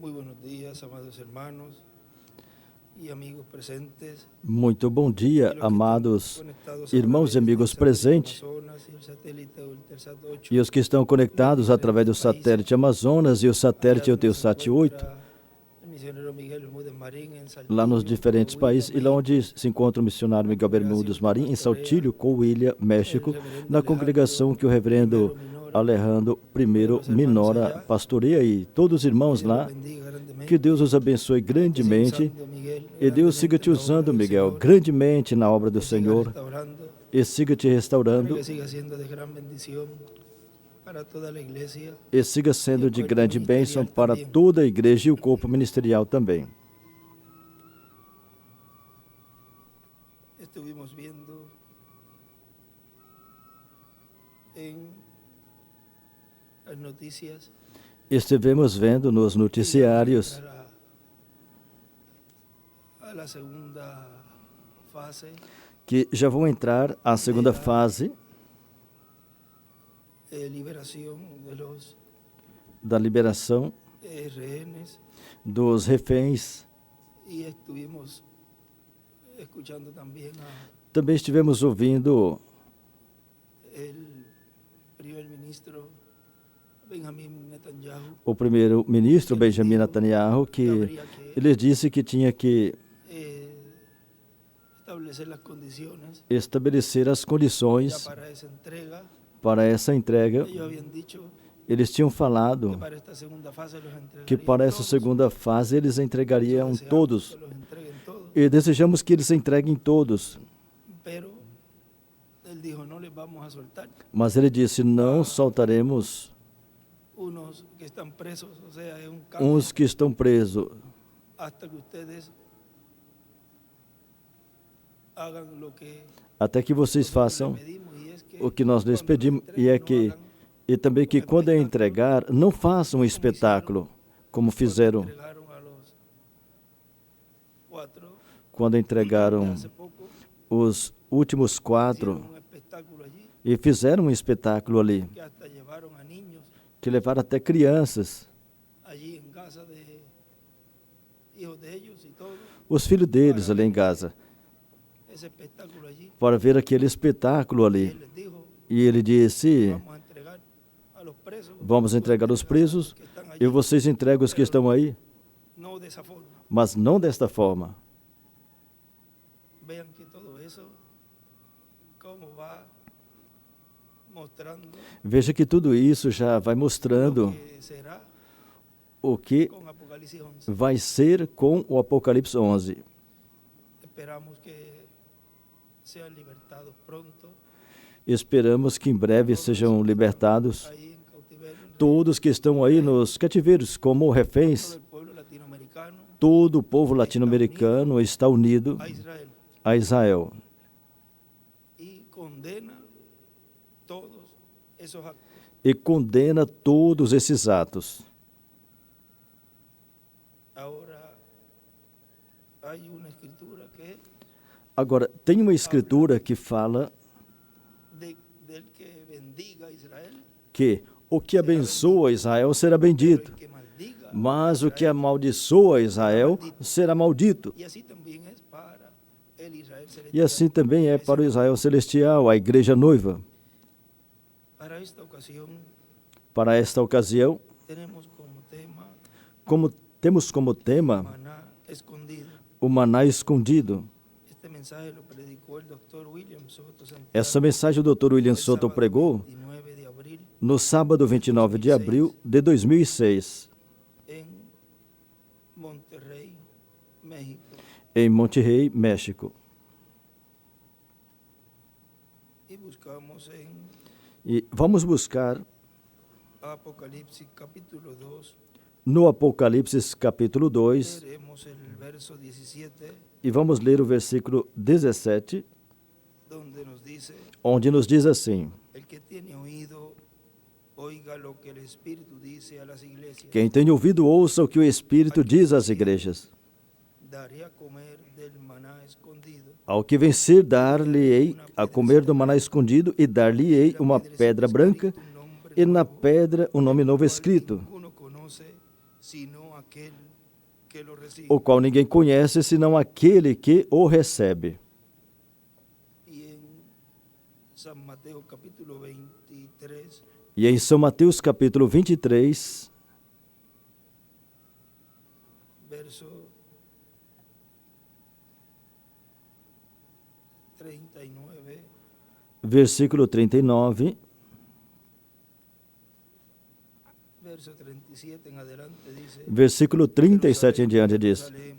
Muy buenos días, amados hermanos e amigos presentes. Muito bom dia, amados irmãos e amigos presentes e os que estão conectados através do satélite Amazonas e o satélite Eutelsat 8, lá nos diferentes países, e lá onde se encontra o missionário Miguel Bermudes Marim, em Saltillo, Coahuila, México, na congregação que o reverendo Alejandro I Minora pastoreia, e todos os irmãos lá. Que Deus os abençoe grandemente e Deus siga te usando, Miguel, grandemente na obra do Senhor e siga te restaurando e siga sendo de grande bênção para toda a igreja e o corpo ministerial também. Estuvimos vendo as notícias. Estivemos vendo nos noticiários que já vão entrar a segunda fase da liberação dos reféns. Também estivemos ouvindo o primeiro-ministro Benjamin Netanyahu, que ele disse que tinha que estabelecer as condições para essa entrega. Eles tinham falado que para essa segunda fase eles entregariam todos, e desejamos que eles entreguem todos. Mas ele disse, não soltaremos uns que estão presos até que vocês façam o que nós lhes pedimos, e também que quando entregar, não façam um espetáculo, como fizeram quando entregaram os últimos 4, e fizeram um espetáculo ali, que levaram até crianças, os filhos deles ali em Gaza, para ver aquele espetáculo ali. E ele disse, vamos entregar os presos e vocês entregam os que estão aí, mas não desta forma. Veja que tudo isso já vai mostrando o que vai ser com o Apocalipse 11. Esperamos que em breve sejam libertados todos que estão aí nos cativeiros como reféns. Todo o povo latino-americano está unido a Israel e condena todos esses atos. Agora, tem uma escritura que fala que o que abençoa Israel será bendito, mas o que amaldiçoa Israel será maldito. E assim também é para o Israel celestial, a igreja noiva. Para esta ocasião, temos como tema o maná escondido. Essa mensagem o Dr. William Soto pregou no sábado 29 de abril de 2006, em Monterrey, México. E vamos buscar no Apocalipse capítulo 2, e vamos ler o versículo 17, onde nos diz assim: quem tem ouvido, ouça o que o Espírito diz às igrejas. Ao que vencer, dar-lhe-ei a comer do maná escondido, e dar-lhe-ei uma pedra branca, e na pedra um nome novo escrito, sino aquel que lo recibe. o qual ninguém conhece senão aquele que o recebe. Y en San Mateo capítulo 23, E em São Mateus capítulo 23, verso 39, versículo 39, verso 37 en adelante dice: versículo 37 em diante diz: Jerusalén,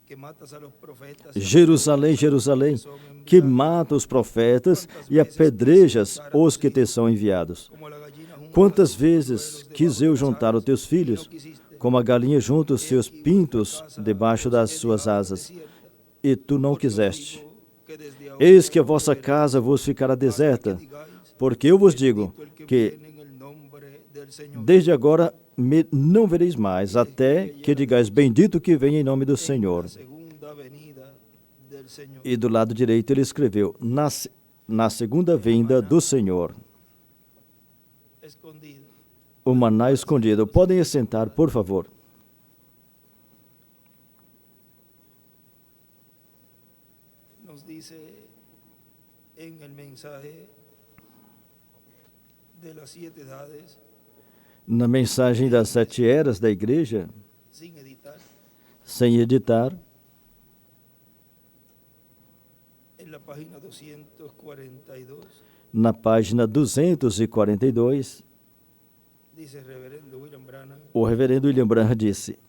que matas a los profetas, Jerusalém, Jerusalém, que mata os profetas e apedrejas os que te são enviados. como la gallina junta Quantas vezes quis eu juntar os teus filhos, como a galinha junta os seus pintos debaixo das suas asas, e tu não quiseste. que desde ahora Eis que a vossa casa vos ficará deserta, porque eu vos digo que viene en el nombre del Señor. desde agora me não vereis mais, até que digais bendito que vem em nome do Senhor. La segunda venida del Señor. E do lado direito ele escreveu, na segunda vinda do Senhor. Escondido. O maná escondido. Podem assentar, por favor. Nos dice en el mensaje de las 7 edades, Na mensagem das 7 eras da igreja, sin editar, sem editar, en la página 242, na página 242, dice el reverendo William Branham: o reverendo William Branham disse,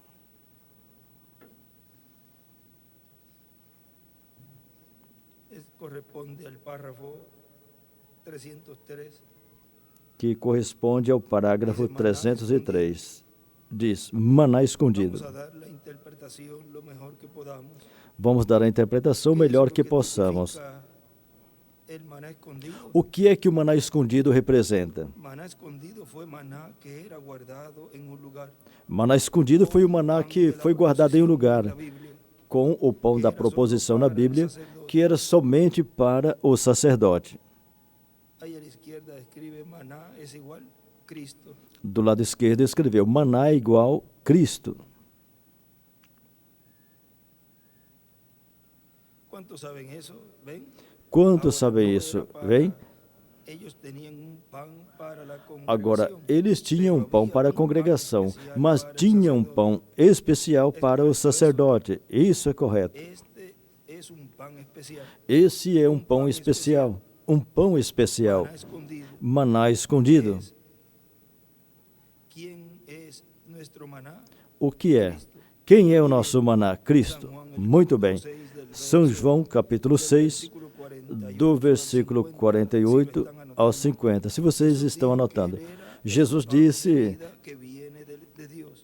corresponde al párrafo 303, que corresponde ao parágrafo 303. Diz, maná escondido. vamos a dar la interpretación lo mejor que podamos. Vamos dar a interpretação ¿Qué es melhor lo que possamos. significa el maná escondido? O que é que o maná escondido representa? Maná escondido fue maná que era guardado en un lugar. Maná escondido foi o maná que foi guardado em um Na lugar, Biblia, com o pão da proposição na Bíblia, que era somente para o sacerdote. ahí a la izquierda escribe maná es igual Cristo. Do lado esquerdo escreveu, maná é igual Cristo. ¿Cuántos saben eso? ¿Ven? Quantos Ahora, sabem no era isso? para- Vem? Ellos tenían un pan para la Agora, congregación, eles tinham pero pão había para a un pan congregação, especial mas para el tinham sacerdote. pão especial para o sacerdote. Isso é correto. Este es un pan especial. Esse é um pão especial. Um pão especial. Maná escondido. Maná escondido. ¿Quién es nuestro maná? O que é? Quem é o nosso maná? Cristo. Muito bem. São João, capítulo 6, do versículo 48 ao 50. Se vocês estão anotando, Jesus disse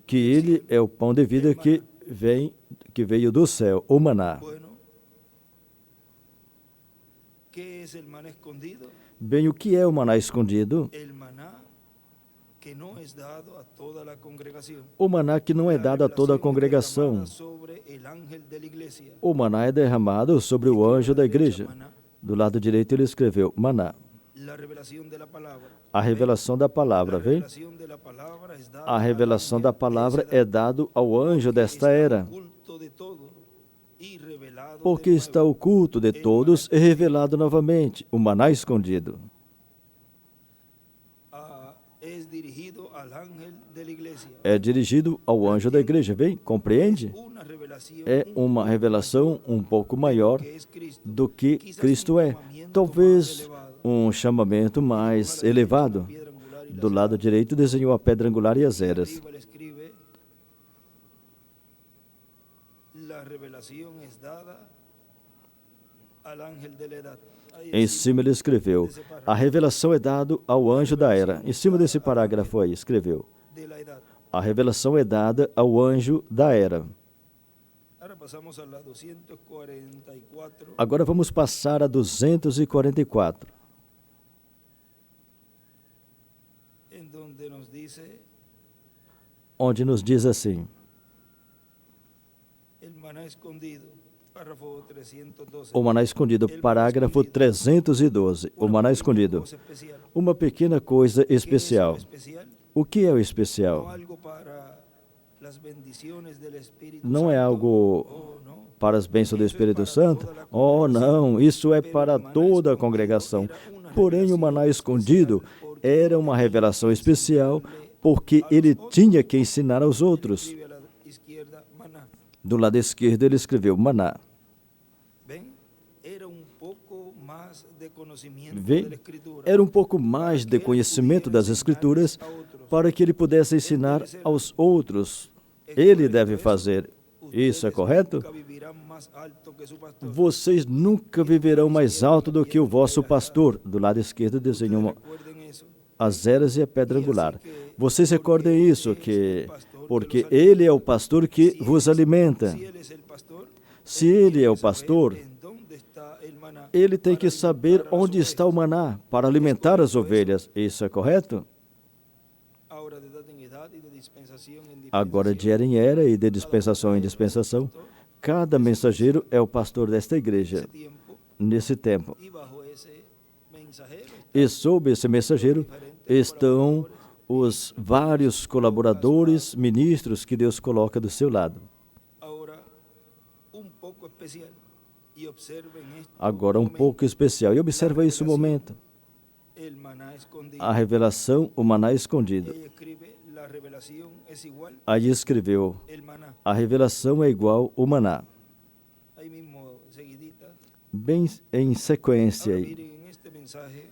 que ele é o pão de vida que veio do céu, o maná. Bueno, ¿qué es el maná escondido? Bem, o que é o maná escondido? El maná que no es dado a toda la congregación. O maná que não é dado a toda a congregação. Sobre el ángel de la iglesia. O maná é derramado sobre o anjo da igreja. Do lado direito ele escreveu maná. La revelación de la palabra. A revelação da palavra, La vem? revelación de la palabra es dada A revelação al da ángel palavra de é esa edad, dado ao anjo desta está era, oculto de todo y revelado de porque nuevo. está oculto de todos e revelado novamente, o maná escondido. Es dirigido al ángel de la iglesia. É dirigido ao anjo da igreja, vem? Compreende? Una revelación É uma revelação um pouco maior que es Cristo. do que Cristo é. Talvez um chamamento mais elevado. Do lado direito desenhou a pedra angular e as eras. Arriba le escribe: la revelación es dada al ángel de la edad. Ahí Em encima cima ele escreveu, a revelação é dado ao anjo da era. Em cima desse parágrafo aí, escreveu, de la edad. a revelação é dada ao anjo da era. Ahora pasamos a la 244, Agora vamos passar a 244, en donde nos dice onde nos diz assim, el maná escondido, párrafo 312. o maná escondido, parágrafo 312, o maná escondido. Cosa especial. Uma pequena coisa especial. O que é o No especial? algo para las bendiciones del Espíritu Não é Santo. algo Oh, no. para as bênçãos do Espírito Santo? Oh, não, isso é para toda a congregação. Porém, o maná escondido era uma revelação especial porque ele tinha que ensinar aos outros. Escribe a la izquierda, maná. Do lado esquerdo ele escreveu maná. ¿Ven? Era un poco más de conocimiento Vê? de la Escritura. Era um pouco mais de conhecimento das Escrituras para que ele pudesse ensinar aos outros. Ele deve fazer. Isso é correto? Nunca vivirán más alto que su pastor. Vocês nunca viverão mais alto do que o vosso pastor. Do lado esquerdo desenhou Recuerden eso. as eras e a pedra angular. Vocês recordem isso, que porque ele é o pastor que vos alimenta. Si él es el pastor, Se ele é o pastor, ¿en dónde está el maná? ele tem que saber onde está o maná para alimentar as ovelhas. Isso é correto? Ahora de edad en edad y de dispensación en Agora, de era em era e de dispensação em dispensação, cada mensageiro é o pastor desta igreja, tiempo. nesse tempo. Y bajo ese mensajero E sob esse mensageiro estão os vários colaboradores, ministros que Deus coloca do seu lado. ahora un poco especial. Y observen esto. Agora, um pouco especial. E observa isso um momento. El maná escondido. A revelação, o maná escondido. Ella escribe, la revelación es igual Aí escreveu, el maná. a revelação é igual o maná. Ahí mismo, seguidita. Bem em sequência Ahora aí. miren en este mensaje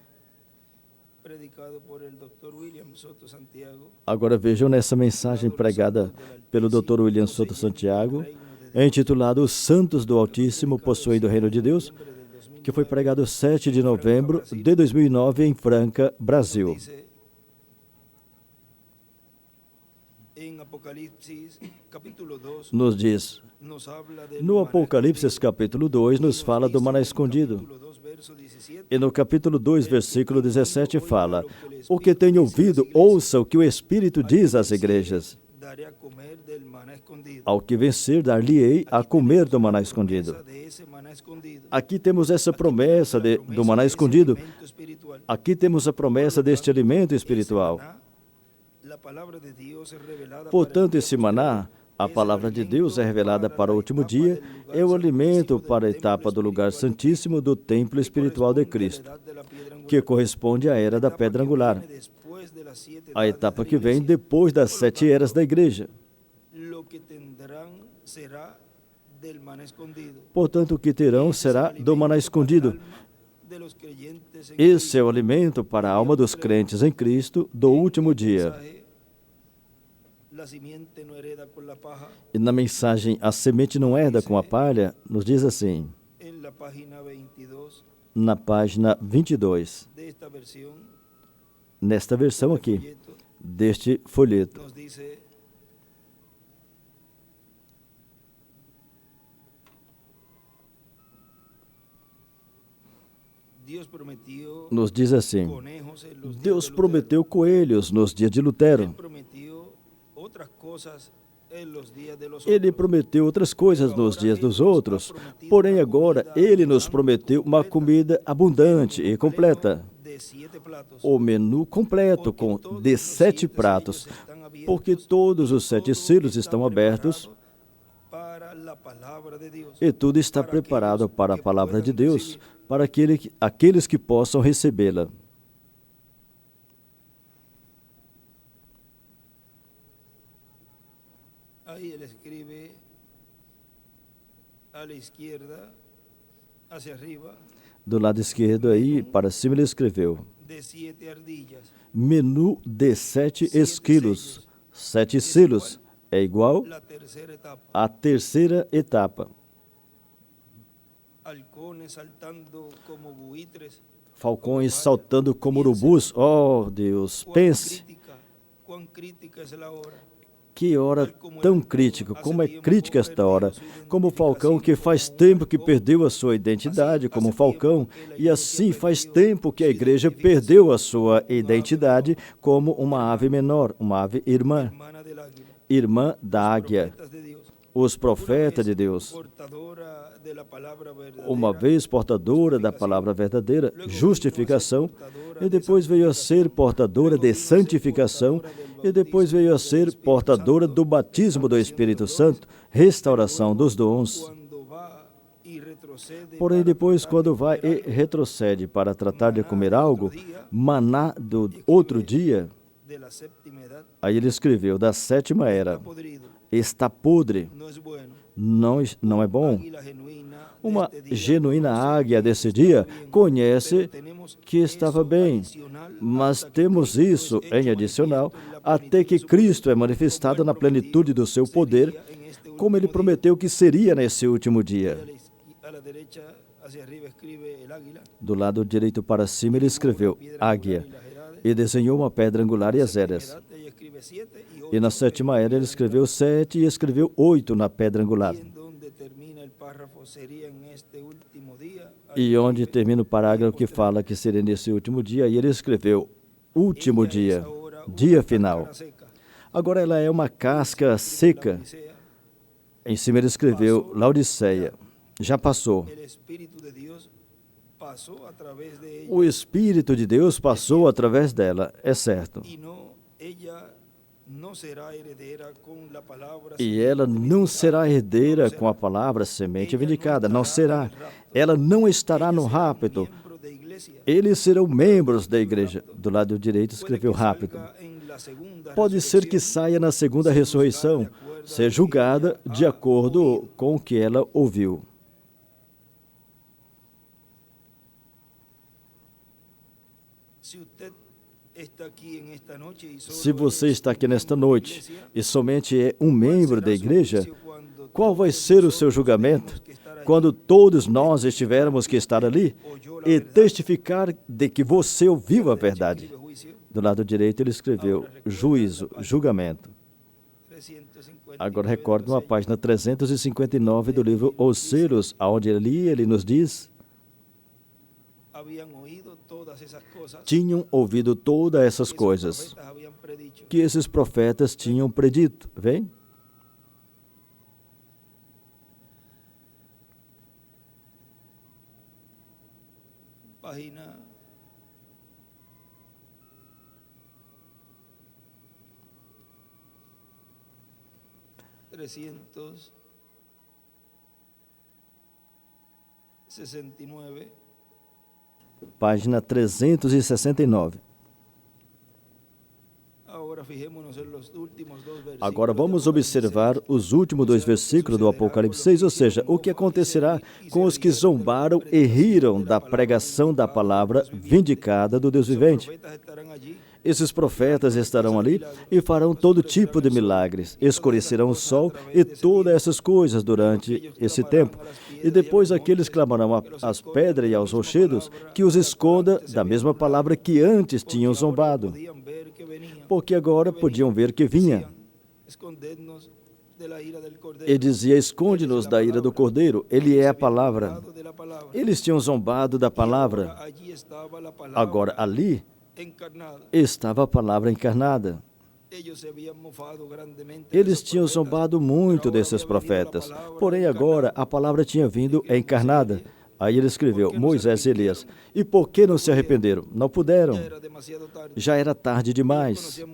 predicado por el Dr. William Soto Santiago. Agora vejam nessa mensagem pregada pelo Dr. William Soto Santiago, intitulado Os Santos do Altíssimo Possuem do Reino de Deus, que foi pregado 7 de novembro de 2009 em Franca, Brasil. Dice en Apocalipsis capítulo 2 Nos diz, nos habla del no maná Apocalipse capítulo 2, nos fala do maná escondido. capítulo 2 verso 17. E no capítulo 2, versículo 17 fala, o que tem ouvido, ouça o que o Espírito diz às igrejas. Daré a comer del maná escondido. Ao que vencer, dar-lhe-ei a comer do maná escondido. De ese maná escondido. Aqui temos essa promessa do maná escondido. Alimento espiritual. Aqui temos a promessa deste alimento espiritual. La palabra de Dios es revelada Portanto, esse maná, a palavra de Deus é revelada para o último dia, é o alimento para a etapa do lugar santíssimo do templo espiritual de Cristo, de la piedra angular. que corresponde à era da pedra angular, Después de las 7 a etapa que vem depois das 7 eras da igreja. lo que tendrán será del maná escondido. Portanto, o que terão será do maná escondido. De los creyentes en Esse é o alimento para a alma dos crentes em Cristo do último dia. mensaje, la simiente no hereda con la paja. E na mensagem, a semente não herda com a palha, nos diz assim, En la página 22 na página 22, de esta versión, nesta versão aqui, folleto, deste folheto. nos dice: Dios prometió Nos diz assim, conejos en los días Deus de Lutero. prometeu coelhos nos dias de Lutero. Él prometió otras cosas en los días de los Ele otros. prometeu outras coisas nos dias dos outros, porém agora Ele nos prometeu uma comida abundante e completa. De 7 platos. O menu completo de 7 pratos, porque todos os 7 selos estão abertos Para la palabra de Dios. e tudo está preparado para a palavra de Deus, para aqueles que possam recebê-la. Ahí él escribe a la izquierda, hacia arriba, Do lado esquerdo aí, para cima, ele escreveu, de 7 ardillas. menu de 7 esquilos. 7 selos é igual La tercera etapa, à terceira etapa. halcones saltando como buitres. Falcões saltando como urubus. Oh, Deus, pense, Cuán crítica es la hora. que hora tão crítica, como é crítica esta hora. Como o falcão que faz tempo que perdeu a sua identidade como falcão, e assim faz tempo que a igreja perdeu a sua identidade como uma ave menor, uma ave irmã, Hermana del águila. irmã da águia, Profetas de Dios. os profetas de Deus. Portadora de la palabra verdadera. Uma vez portadora da palavra verdadeira, justificação, e depois veio a ser portadora de santificação, e depois veio a ser portadora do batismo do Espírito Santo, restauração dos dons. Porém, depois, quando vai e retrocede para tratar de comer algo, maná do outro dia, aí ele escreveu, da sétima era, está podre, não é bom. Uma genuína águia desse dia conhece que estava bem, mas temos isso em adicional até que Cristo é manifestado na plenitude do seu poder, como ele prometeu que seria nesse último dia. Do lado direito para cima ele escreveu águia e desenhou uma pedra angular e as eras. E na sétima era ele escreveu 7 e escreveu 8 na pedra angular. E onde termina o parágrafo que fala que seria nesse último dia, e ele escreveu último dia, dia final. Agora ela é uma casca seca. Em cima ele escreveu Laodiceia. Já passou. O Espírito de Deus passou através dela, é certo. E ela não será herdeira com a palavra semente vindicada, não será. Ela não estará no rapto. Eles serão membros da igreja. Do lado direito escreveu rápido. Pode ser que saia na segunda ressurreição, ser julgada de acordo com o que ela ouviu. Se você está aqui nesta noite e somente é um membro da igreja, qual vai ser o seu julgamento quando todos nós estivermos que estar ali e testificar de que você ouviu a verdade? Do lado direito ele escreveu juízo, julgamento. Agora recordo a página 359 do livro Os Selos, onde ele nos diz: tinham ouvido todas essas coisas que esses profetas tinham predito. Vem? Página 369. Página 369. Agora vamos observar os últimos 2 versículos do Apocalipse 6, ou seja, o que acontecerá com os que zombaram e riram da pregação da palavra vindicada do Deus vivente. Esses profetas estarão ali e farão todo tipo de milagres, escurecerão o sol e todas essas coisas durante esse tempo. E depois aqueles clamarão às pedras e aos rochedos que os esconda da mesma palavra que antes tinham zombado, porque agora podiam ver que vinha. E dizia, esconde-nos da ira do Cordeiro, ele é a palavra. Eles tinham zombado da palavra. Agora ali estava a palavra encarnada. Eles tinham zombado muito desses profetas, porém agora a palavra tinha vindo encarnada. Aí ele escreveu, Moisés e Elias. E por que não se arrependeram? Não puderam. Já era tarde demais.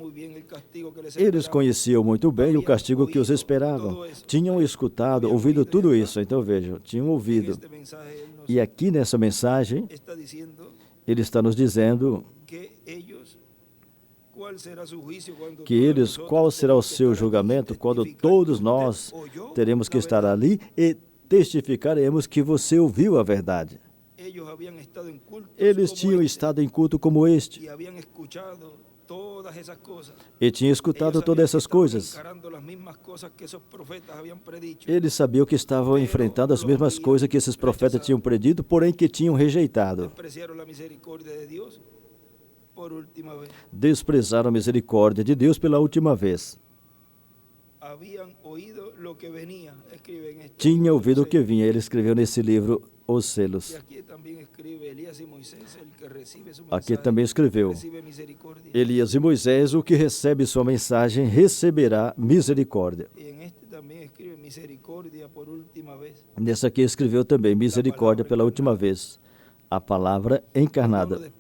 Eles conheciam muito bem o castigo que os esperavam. Tinham escutado, ouvido tudo isso. Então vejam, tinham ouvido. E aqui nessa mensagem, ele está nos dizendo que eles, qual será o seu julgamento quando todos nós teremos que estar ali e testificaremos que você ouviu a verdade. Eles tinham estado em culto como este e tinham escutado todas essas coisas. Eles sabiam que estavam enfrentando as mesmas coisas que esses profetas tinham predito, porém que tinham rejeitado. Desprezaram a misericórdia de Deus pela última vez. Tinha ouvido o que vinha. Ele escreveu nesse livro Os Selos. Aqui também escreveu Elias e Moisés, o que recebe sua mensagem receberá misericórdia. Nesse aqui escreveu também misericórdia pela última vez. A palavra encarnada.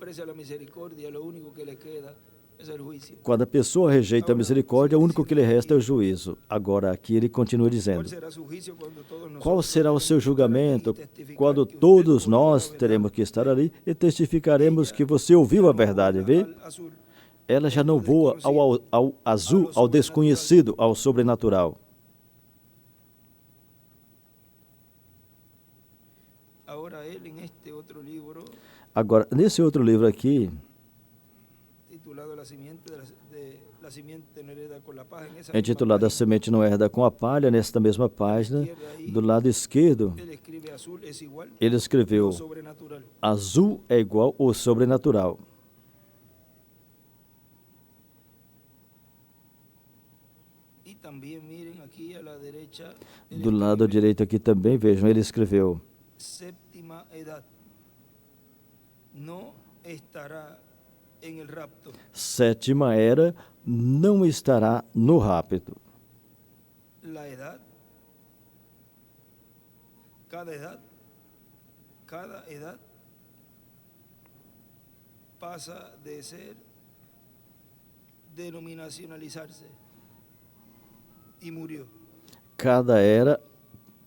es el juicio. Quando a pessoa rejeita a misericórdia, o único que lhe resta é o juízo. Agora, aqui ele continua ¿Cuál dizendo: será su juicio cuando todos qual nosotros será o seu tenemos que estar aquí y julgamento testificar quando que usted todos oyó nós la verdad? teremos que estar ali e testificaremos que você ouviu a verdade, vê? Al azul, Ela já não voa ao azul, ao desconhecido, ao sobrenatural. ahora él en este otro libro Agora, nesse outro livro aqui, titulado La simiente la simiente no hereda con la paja, en esa é misma intitulado A página, Semente Não Herda com a Palha, nesta mesma página, do lado esquerdo, él escribe azul es igual ele escreveu: lo sobrenatural. azul é igual ao sobrenatural. Y también miren aquí a la derecha, Do lado direito aqui também, vejam, ele escreveu: séptima edad no estará en el rapto. sétima era não estará no rapto. La edad, cada edad pasa de ser denominacionalizarse y murió. Cada era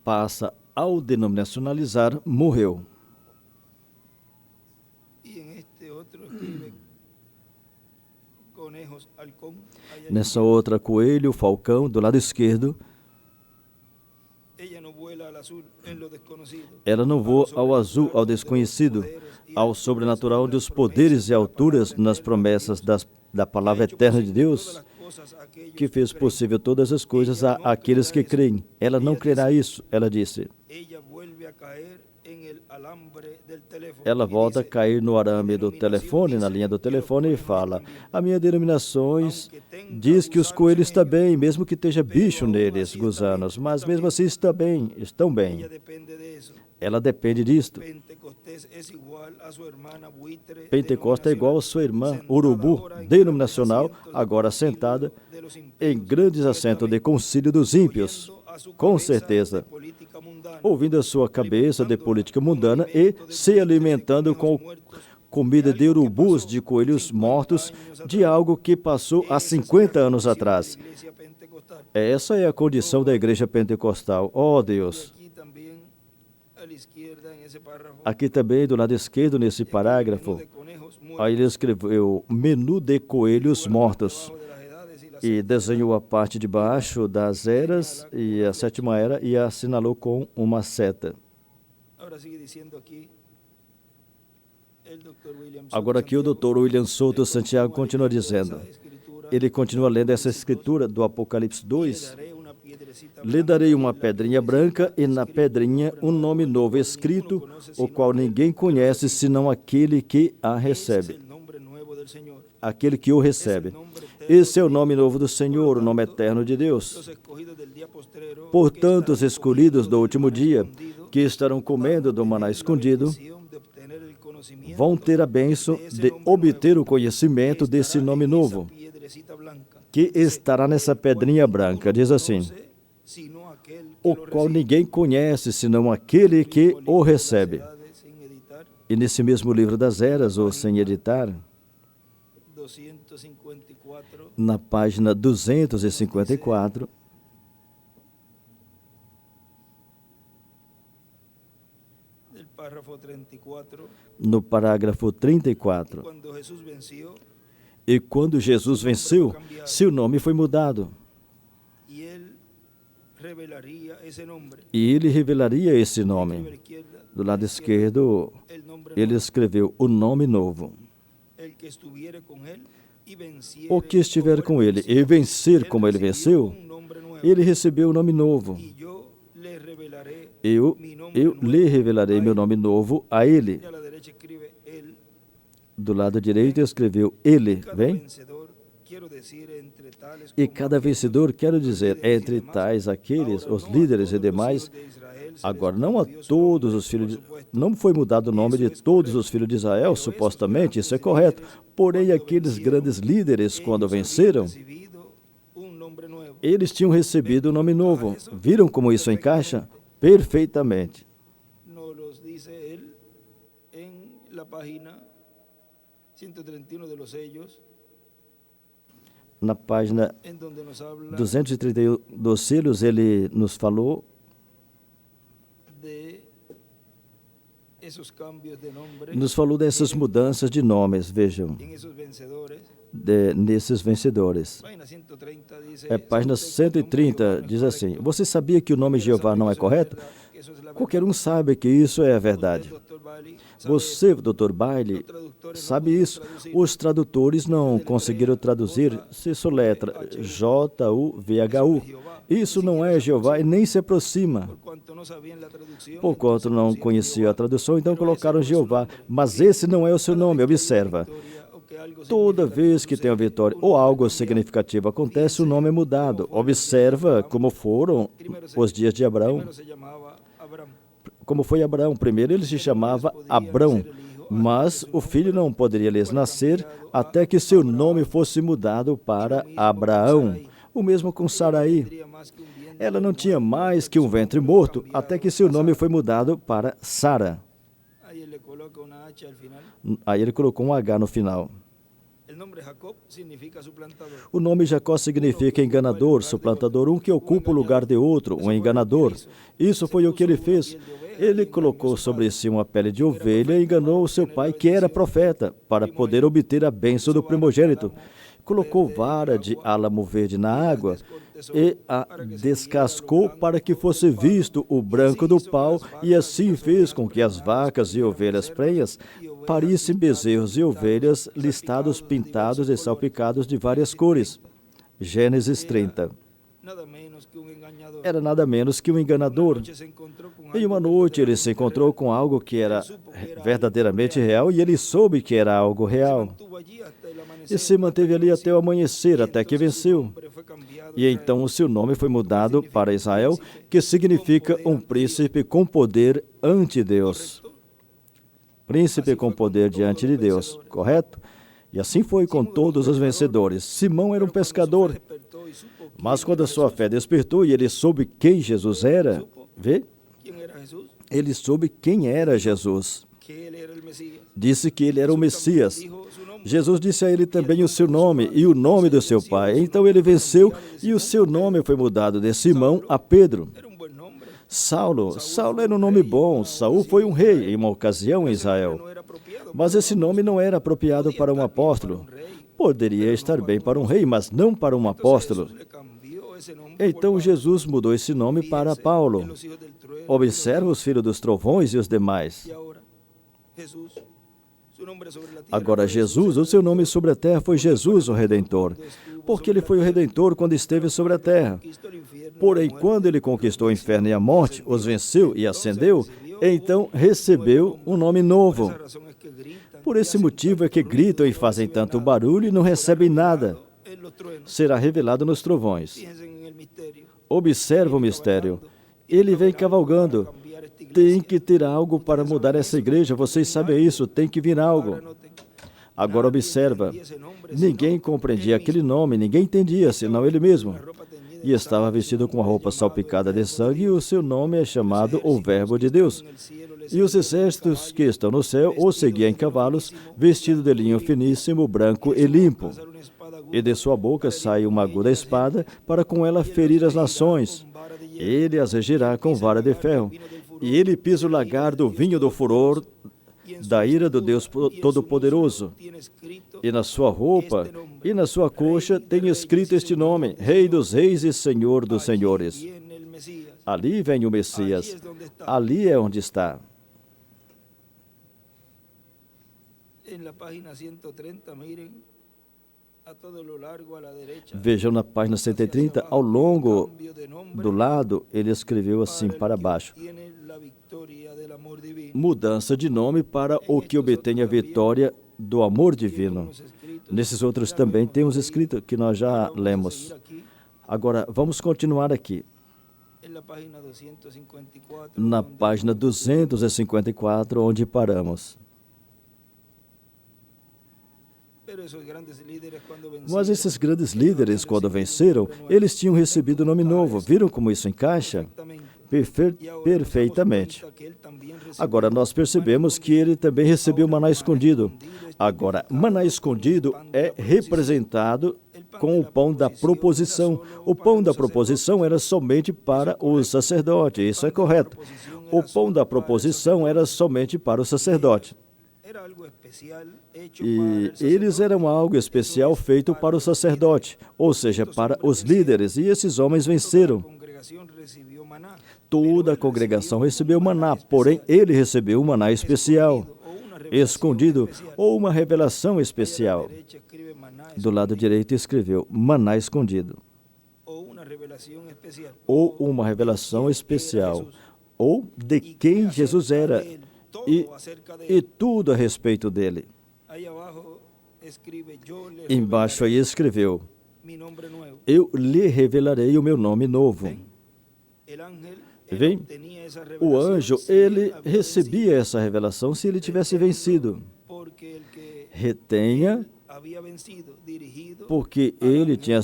passa ao denominacionalizar, morreu. Y en este otro escribe conejos, halcón. Ahí hay Nessa un- outra, coelho, falcão, do lado esquerdo, Ella no vuela al azul en lo desconocido. ela não voa ao azul, ao desconhecido, ao sobrenatural, onde os poderes e alturas nas promessas da palavra eterna de Deus, que fez possível todas as coisas àqueles que creem. Ela não crerá isso, ela disse. Ela volta a cair no arame do telefone, na linha do telefone, e fala: a minha denominações diz que os coelhos estão bem, mesmo que esteja bicho neles, gusanos, mas mesmo assim estão bem. Ela depende disto. Pentecostes é igual a sua irmã, urubu, denominacional, agora sentada em grandes assentos de concílio dos ímpios, com certeza, ouvindo a sua cabeça de política mundana e se alimentando com comida de urubus, de coelhos mortos, de algo que passou há 50 anos atrás. Essa é a condição da igreja pentecostal. Oh, Deus! Aqui também, do lado esquerdo, nesse parágrafo, aí ele escreveu menu de coelhos mortos e desenhou a parte de baixo das eras e a sétima era e assinalou com uma seta. Agora aqui o Dr. William Souto Santiago continua dizendo, ele continua lendo essa escritura do Apocalipse 2, lhe darei uma pedrinha branca e na pedrinha um nome novo escrito, o qual ninguém conhece senão aquele que a recebe. Aquele que o recebe. Esse é o nome novo do Senhor, o nome eterno de Deus. Portanto, os escolhidos do último dia, que estarão comendo do maná escondido, vão ter a bênção de obter o conhecimento desse nome novo, que estará nessa pedrinha branca. Diz assim, o qual ninguém conhece, senão aquele que o recebe. E nesse mesmo livro das eras, ou sem editar, na página 254, no parágrafo 34, e quando Jesus venceu, seu nome foi mudado. E ele revelaria esse nome. Do lado esquerdo, ele escreveu o nome novo. O que estiver com ele e vencer como ele venceu, ele recebeu o nome novo. Eu lhe revelarei meu nome novo a ele. Do lado direito escreveu ele, vem? E cada vencedor, quero dizer, entre tais aqueles, os líderes e demais, agora não a todos os filhos de... Não foi mudado o nome de todos os filhos de Israel, supostamente, isso é correto. Porém, aqueles grandes líderes, quando venceram, eles tinham recebido um nome novo. Viram como isso encaixa? Perfeitamente. Nos dice él en la página 131 de los sellos, Na página en donde nos habla 231 dos selos, ele nos falou de esos cambios de nombre dessas mudanças de nomes, vejam, en esos vencedores. nesses vencedores. Página 130 dice, Página ¿sabe usted que el nombre 130 Jehová no es diz assim: correcto? você sabia que o nome Jeová não é correto? Qualquer um sabe que isso é a verdade. Você, Dr. Bailey, sabe isso. Os tradutores não conseguiram traduzir. Se soletra J-U-V-H-U. Isso não é Jeová e nem se aproxima. Porquanto não conhecia a tradução, então colocaram Jeová. Mas esse não é o seu nome. Observa. Toda vez que tem a vitória ou algo significativo acontece, o nome é mudado. Observa como foram os dias de Abraão. Como foi Abraão? Primeiro ele se chamava Abrão, mas o filho não poderia lhes nascer até que seu nome fosse mudado para Abraão. O mesmo com Saraí. Ela não tinha mais que um ventre morto até que seu nome foi mudado para Sara. Aí ele colocou um H no final. O nome Jacó significa enganador, suplantador, um que ocupa o lugar de outro, um enganador. Isso foi o que ele fez. Ele colocou sobre si uma pele de ovelha e enganou o seu pai, que era profeta, para poder obter a bênção do primogênito. Colocou vara de álamo verde na água e a descascou para que fosse visto o branco do pau, e assim fez com que as vacas e ovelhas prenhas parissem bezerros e ovelhas listados, pintados e salpicados de várias cores. Gênesis 30. Era nada menos que um enganador. Em uma noite ele se encontrou com algo que era verdadeiramente real e ele soube que era algo real. E se manteve ali até o amanhecer, até que venceu. E então o seu nome foi mudado para Israel, que significa um príncipe com poder ante Deus. Príncipe com poder diante de Deus, correto? E assim foi com todos os vencedores. Simão era um pescador, mas quando a sua fé despertou e ele soube quem Jesus era, vê? Ele soube quem era Jesus. Disse que ele era o Messias. Jesus disse a ele também o seu nome e o nome do seu pai. Então ele venceu e o seu nome foi mudado de Simão a Pedro. Saulo era um nome bom. Saul foi um rei em uma ocasião em Israel. Mas esse nome não era apropriado para um apóstolo. Poderia estar bem para um rei, mas não para um apóstolo. Então Jesus mudou esse nome para Paulo. Observa os filhos dos trovões e os demais. Agora Jesus, o seu nome sobre a terra foi Jesus, o Redentor, porque ele foi o Redentor quando esteve sobre a terra. Porém, quando ele conquistou o inferno e a morte, os venceu e ascendeu, então recebeu um nome novo. Por esse motivo é que gritam e fazem tanto barulho e não recebem nada. Será revelado nos trovões. Observa o mistério. Ele vem cavalgando. Tem que ter algo para mudar essa igreja. Vocês sabem isso. Tem que vir algo. Agora observa. Ninguém compreendia aquele nome. Ninguém entendia, senão ele mesmo. E estava vestido com a roupa salpicada de sangue, e o seu nome é chamado o Verbo de Deus. E os exércitos que estão no céu o seguiam em cavalos, vestido de linho finíssimo, branco e limpo. E de sua boca sai uma aguda espada, para com ela ferir as nações. Ele as regirá com vara de ferro. E ele pisa o lagar do vinho do furor da ira do Deus Todo-Poderoso. E na sua roupa e na sua coxa tem escrito este nome: Rei dos Reis e Senhor dos Senhores. Ali vem o Messias. Ali é onde está. Vejam na página 130, ao longo do lado, ele escreveu assim para baixo: mudança de nome para o que obtém a vitória do amor divino. Nesses outros também temos escrito que nós já lemos. Agora, vamos continuar aqui. Na página 254, onde paramos. Mas esses grandes líderes, quando venceram, eles tinham recebido nome novo. Viram como isso encaixa? Perfeitamente. Agora, nós percebemos que ele também recebeu maná escondido. Agora, maná escondido é representado com o pão da proposição. O pão da proposição era somente para o sacerdote, isso é correto. O pão da proposição era somente para o sacerdote. E eles eram algo especial feito para o sacerdote, ou seja, para os líderes, e esses homens venceram. Toda a congregação recebeu maná, porém ele recebeu um maná especial, escondido, ou uma revelação especial. Do lado direito escreveu maná escondido, ou uma revelação especial, ou de quem Jesus era, e tudo a respeito dele. Embaixo aí escreveu: eu lhe revelarei o meu nome novo. Vem, o anjo, ele recebia essa revelação se ele tivesse vencido. Retenha, porque ele tinha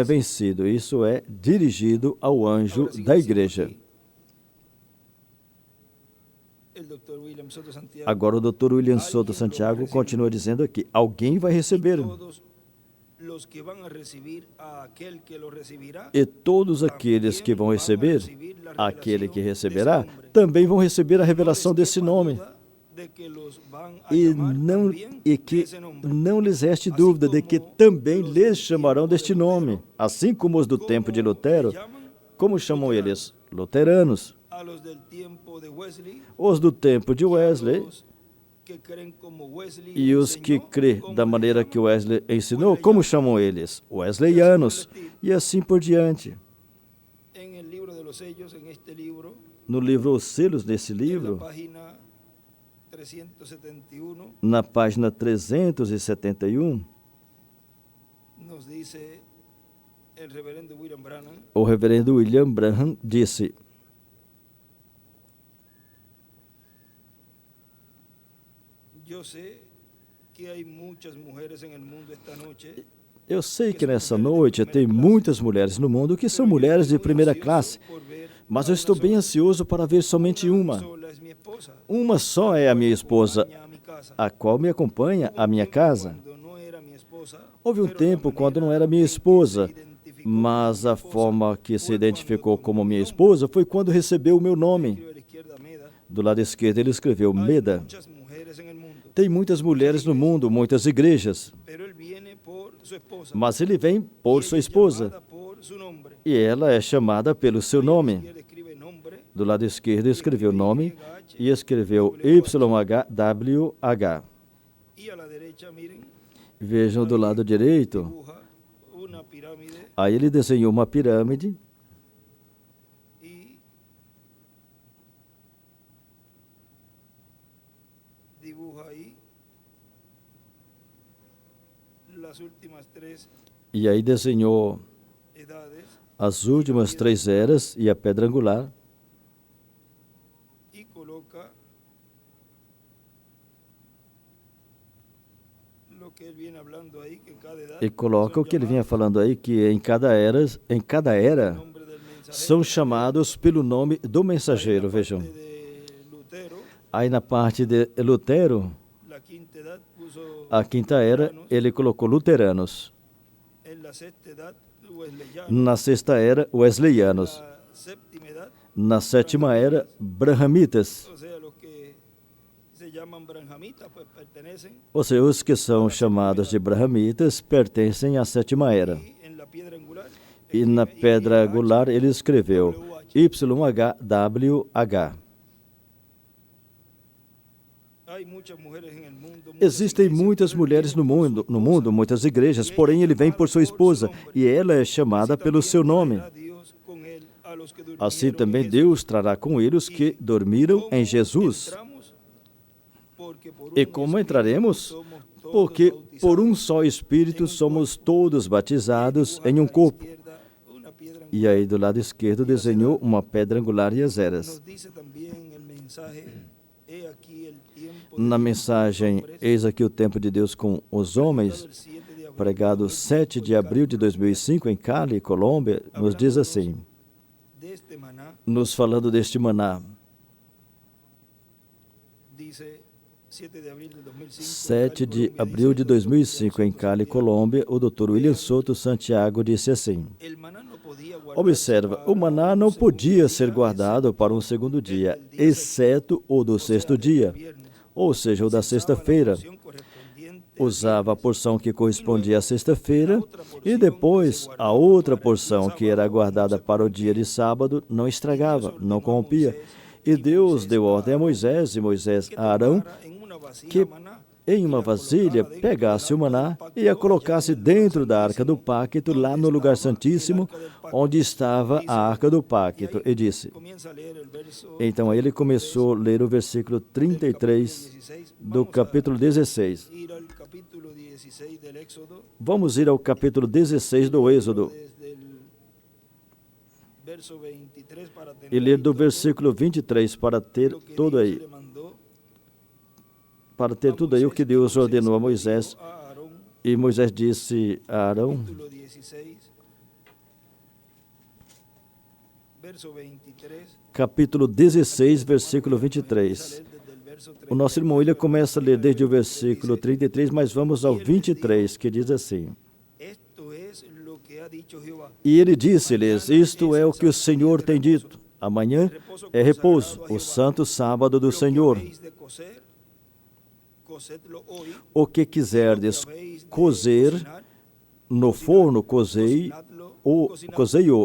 vencido. Isso é dirigido ao anjo da igreja. Agora o Dr. William Soto Santiago continua dizendo aqui: alguém vai receber. E todos aqueles que vão receber, aquele que receberá, também vão receber a revelação desse nome. E que não lhes reste dúvida de que também lhes chamarão deste nome, assim como os do tempo de Lutero. Como chamam eles? Luteranos. Os do tempo de Wesley e os que crê da maneira que Wesley ensinou, como chamam eles? Wesleyanos, e assim por diante. No livro Os Selos, desse livro, na página 371, o reverendo William Branham disse: eu sei que nessa noite tem muitas mulheres no mundo que são mulheres de primeira classe, mas eu estou bem ansioso para ver somente uma. Uma só é a minha esposa, a qual me acompanha à minha casa. Houve um tempo quando não era minha esposa, mas a forma que se identificou como minha esposa foi quando recebeu o meu nome. Do lado esquerdo ele escreveu Meda. Tem muitas mulheres no mundo, muitas igrejas, mas ele vem por sua esposa, e ela é chamada pelo seu nome. Do lado esquerdo escreveu nome e escreveu YHWH. Vejam do lado direito, aí ele desenhou uma pirâmide, e aí desenhou as últimas 3 eras e a pedra angular, e coloca o que ele vinha falando aí, que em cada era são chamados pelo nome do mensageiro. Vejam, aí na parte de Lutero, a quinta era, ele colocou luteranos. Na sexta era, wesleyanos. Na sétima era, brahamitas. Ou seja, os que são chamados de brahamitas pertencem à sétima era. E na pedra angular ele escreveu YHWH. Existem muitas mulheres no mundo, muitas igrejas, porém ele vem por sua esposa e ela é chamada pelo seu nome. Assim também Deus trará com ele os que dormiram em Jesus. E como entraremos? Porque por um só Espírito somos todos batizados em um corpo. E aí do lado esquerdo desenhou uma pedra angular e as eras. Na mensagem, eis aqui o tempo de Deus com os homens, pregado 7 de abril de 2005 em Cali, Colômbia, nos diz assim, nos falando deste maná, 7 de abril de 2005, em Cali, Colômbia, o Dr. William Soto Santiago disse assim: observa, o maná não podia ser guardado para um segundo dia, exceto o do sexto dia, ou seja, o da sexta-feira. Usava a porção que correspondia à sexta-feira e depois a outra porção que era guardada para o dia de sábado não estragava, não corrompia. E Deus deu ordem a Moisés e Moisés a Arão que em uma vasilha pegasse o maná e a colocasse dentro da Arca do Pacto, lá no lugar santíssimo, onde estava a Arca do Pacto, e disse. Então ele começou a ler o versículo 33 do capítulo 16. Vamos ir ao capítulo 16 do Êxodo e ler do versículo 23 para ter tudo aí. Para ter tudo aí o que Deus ordenou a Moisés. E Moisés disse a Arão, capítulo 16, versículo 23. O nosso irmão William começa a ler desde o versículo 33, mas vamos ao 23, que diz assim. E ele disse-lhes, isto é o que o Senhor tem dito. Amanhã é repouso, o santo sábado do Senhor. O que quiserdes cozer no forno, cozei-o,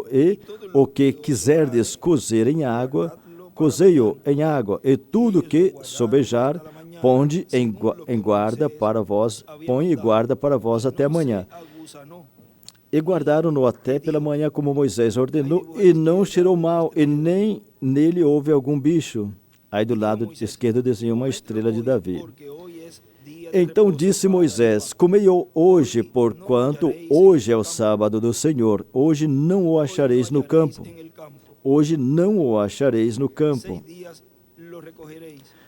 e o que quiserdes cozer em água, cozei-o em água, e tudo que sobejar, põe em guarda para vós, põe e guarda para vós até amanhã. E guardaram-no até pela manhã, como Moisés ordenou, e não cheirou mal, e nem nele houve algum bicho. Aí do lado esquerdo desenhou uma estrela de Davi. Então disse Moisés, comei hoje, porquanto hoje é o sábado do Senhor. Hoje não o achareis no campo. Hoje não o achareis no campo.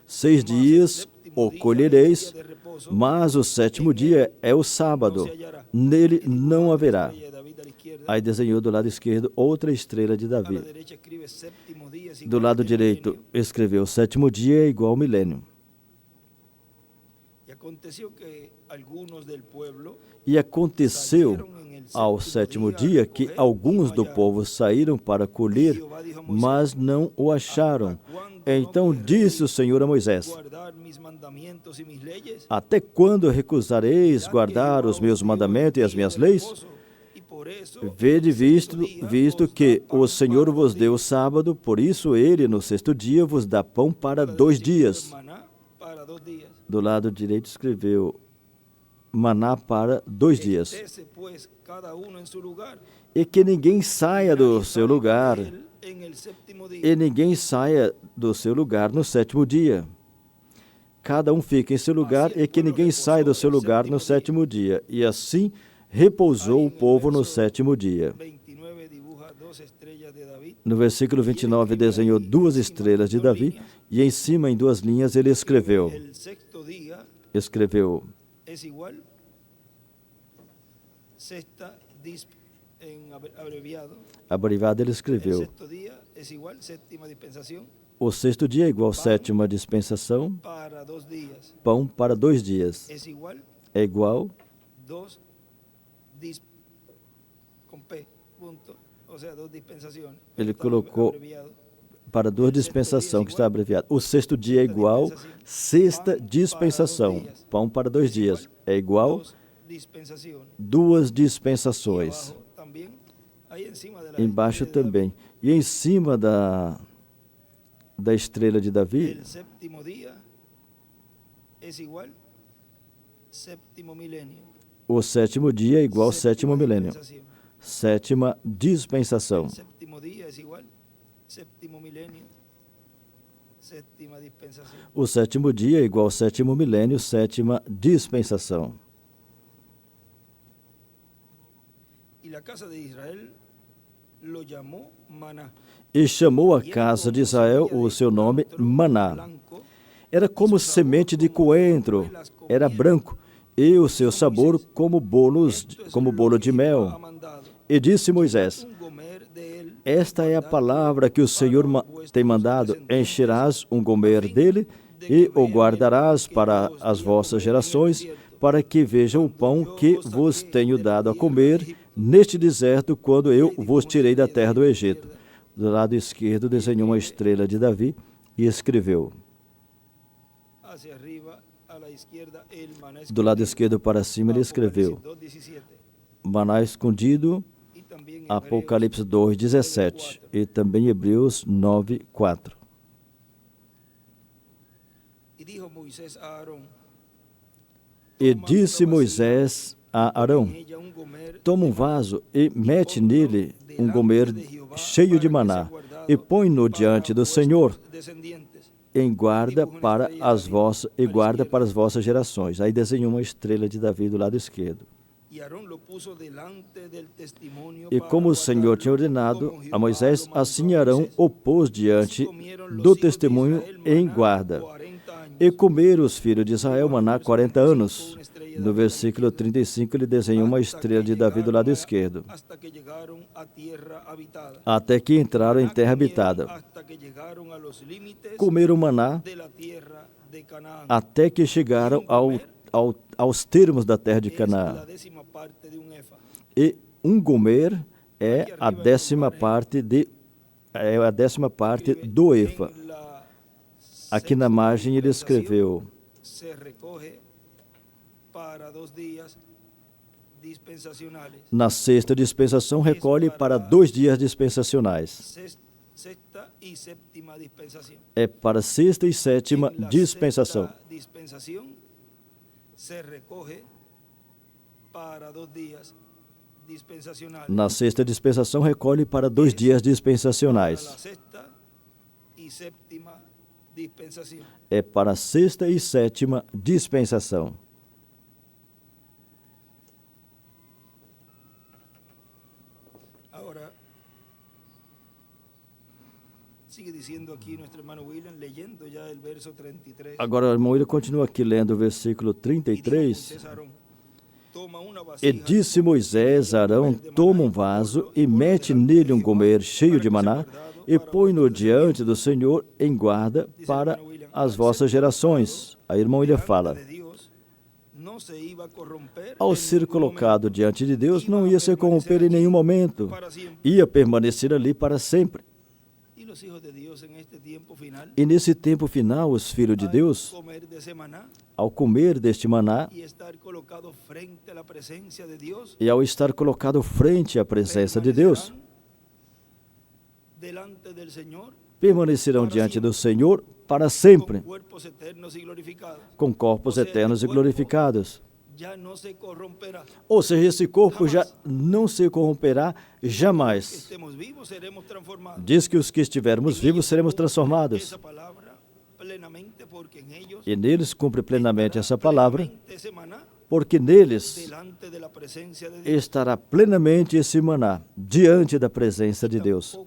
6 dias o colhereis, mas o 7º dia é o sábado. Nele não haverá. Aí desenhou do lado esquerdo outra estrela de Davi. Do lado direito escreveu, 7º dia é igual ao milênio. E aconteceu ao 7º dia que alguns do povo saíram para colher, mas não o acharam. Então disse o Senhor a Moisés, até quando recusareis guardar os meus mandamentos e as minhas leis? Vede visto que o Senhor vos deu o sábado, por isso ele no 6º dia vos dá pão para 2 dias. Do lado direito escreveu maná para 2 dias. E que ninguém saia do seu lugar. E ninguém saia do seu lugar no 7º dia. Cada um fica em seu lugar e que ninguém saia do seu lugar no 7º dia. E assim repousou o povo no 7º dia. No versículo 29 desenhou 2 estrelas de Davi e em cima, em 2 linhas, ele escreveu, abreviado ele escreveu, o 6º dia é igual à 7ª dispensação, pão para 2 dias, é igual, ele colocou para 2 dispensações, que está abreviado. O 6º dia é igual, 6ª dispensação, pão para 2 dias, é igual, 2 dispensações. Embaixo também. E em cima da estrela de Davi, o 7º dia é igual ao 7º milênio. 7ª dispensação. O 7º dia é igual ao 7º milênio, 7ª dispensação. E chamou a casa de Israel o seu nome Maná. Era como semente de coentro, era branco, e o seu sabor como bolo de mel. E disse Moisés, esta é a palavra que o Senhor tem mandado, encherás um gomer dele e o guardarás para as vossas gerações, para que vejam o pão que vos tenho dado a comer neste deserto, quando eu vos tirei da terra do Egito. Do lado esquerdo desenhou uma estrela de Davi e escreveu. Do lado esquerdo para cima ele escreveu maná escondido, Apocalipse 2:17 e também Hebreus 9:4. E disse Moisés a Arão: toma um vaso e mete nele um gomer cheio de maná e põe-no diante do Senhor em guarda para as vossas gerações. Aí desenhou uma estrela de Davi do lado esquerdo. E como o Senhor tinha ordenado a Moisés, assim Arão o pôs diante do testemunho em guarda. E comeram os filhos de Israel maná 40 anos. No versículo 35, ele desenhou uma estrela de Davi do lado esquerdo. Até que entraram em terra habitada. Comeram maná até que chegaram aos termos da terra de Canaã. E um gomer é a 10ª parte do efa. Aqui na margem ele escreveu: na sexta dispensação recolhe para 2 dias dispensacionais. É para sexta e sétima dispensação. Na sexta dispensação recolhe para 2 dias dispensacionais. É para a sexta e sétima dispensação. Agora o irmão William continua aqui lendo o versículo 33. E disse Moisés a Arão: toma um vaso e mete nele um gomer cheio de maná e põe-no diante do Senhor em guarda para as vossas gerações. Aí o irmão William fala: ao ser colocado diante de Deus, não ia se corromper em nenhum momento, ia permanecer ali para sempre. E nesse tempo final, os filhos de Deus, ao comer deste maná e ao estar colocado frente à presença de Deus, permanecerão diante do Senhor para sempre, com corpos eternos e glorificados. Ou seja, esse corpo já não se corromperá jamais. Diz que os que estivermos vivos seremos transformados. E neles cumpre plenamente essa palavra, porque neles estará plenamente esse maná, diante da presença de Deus.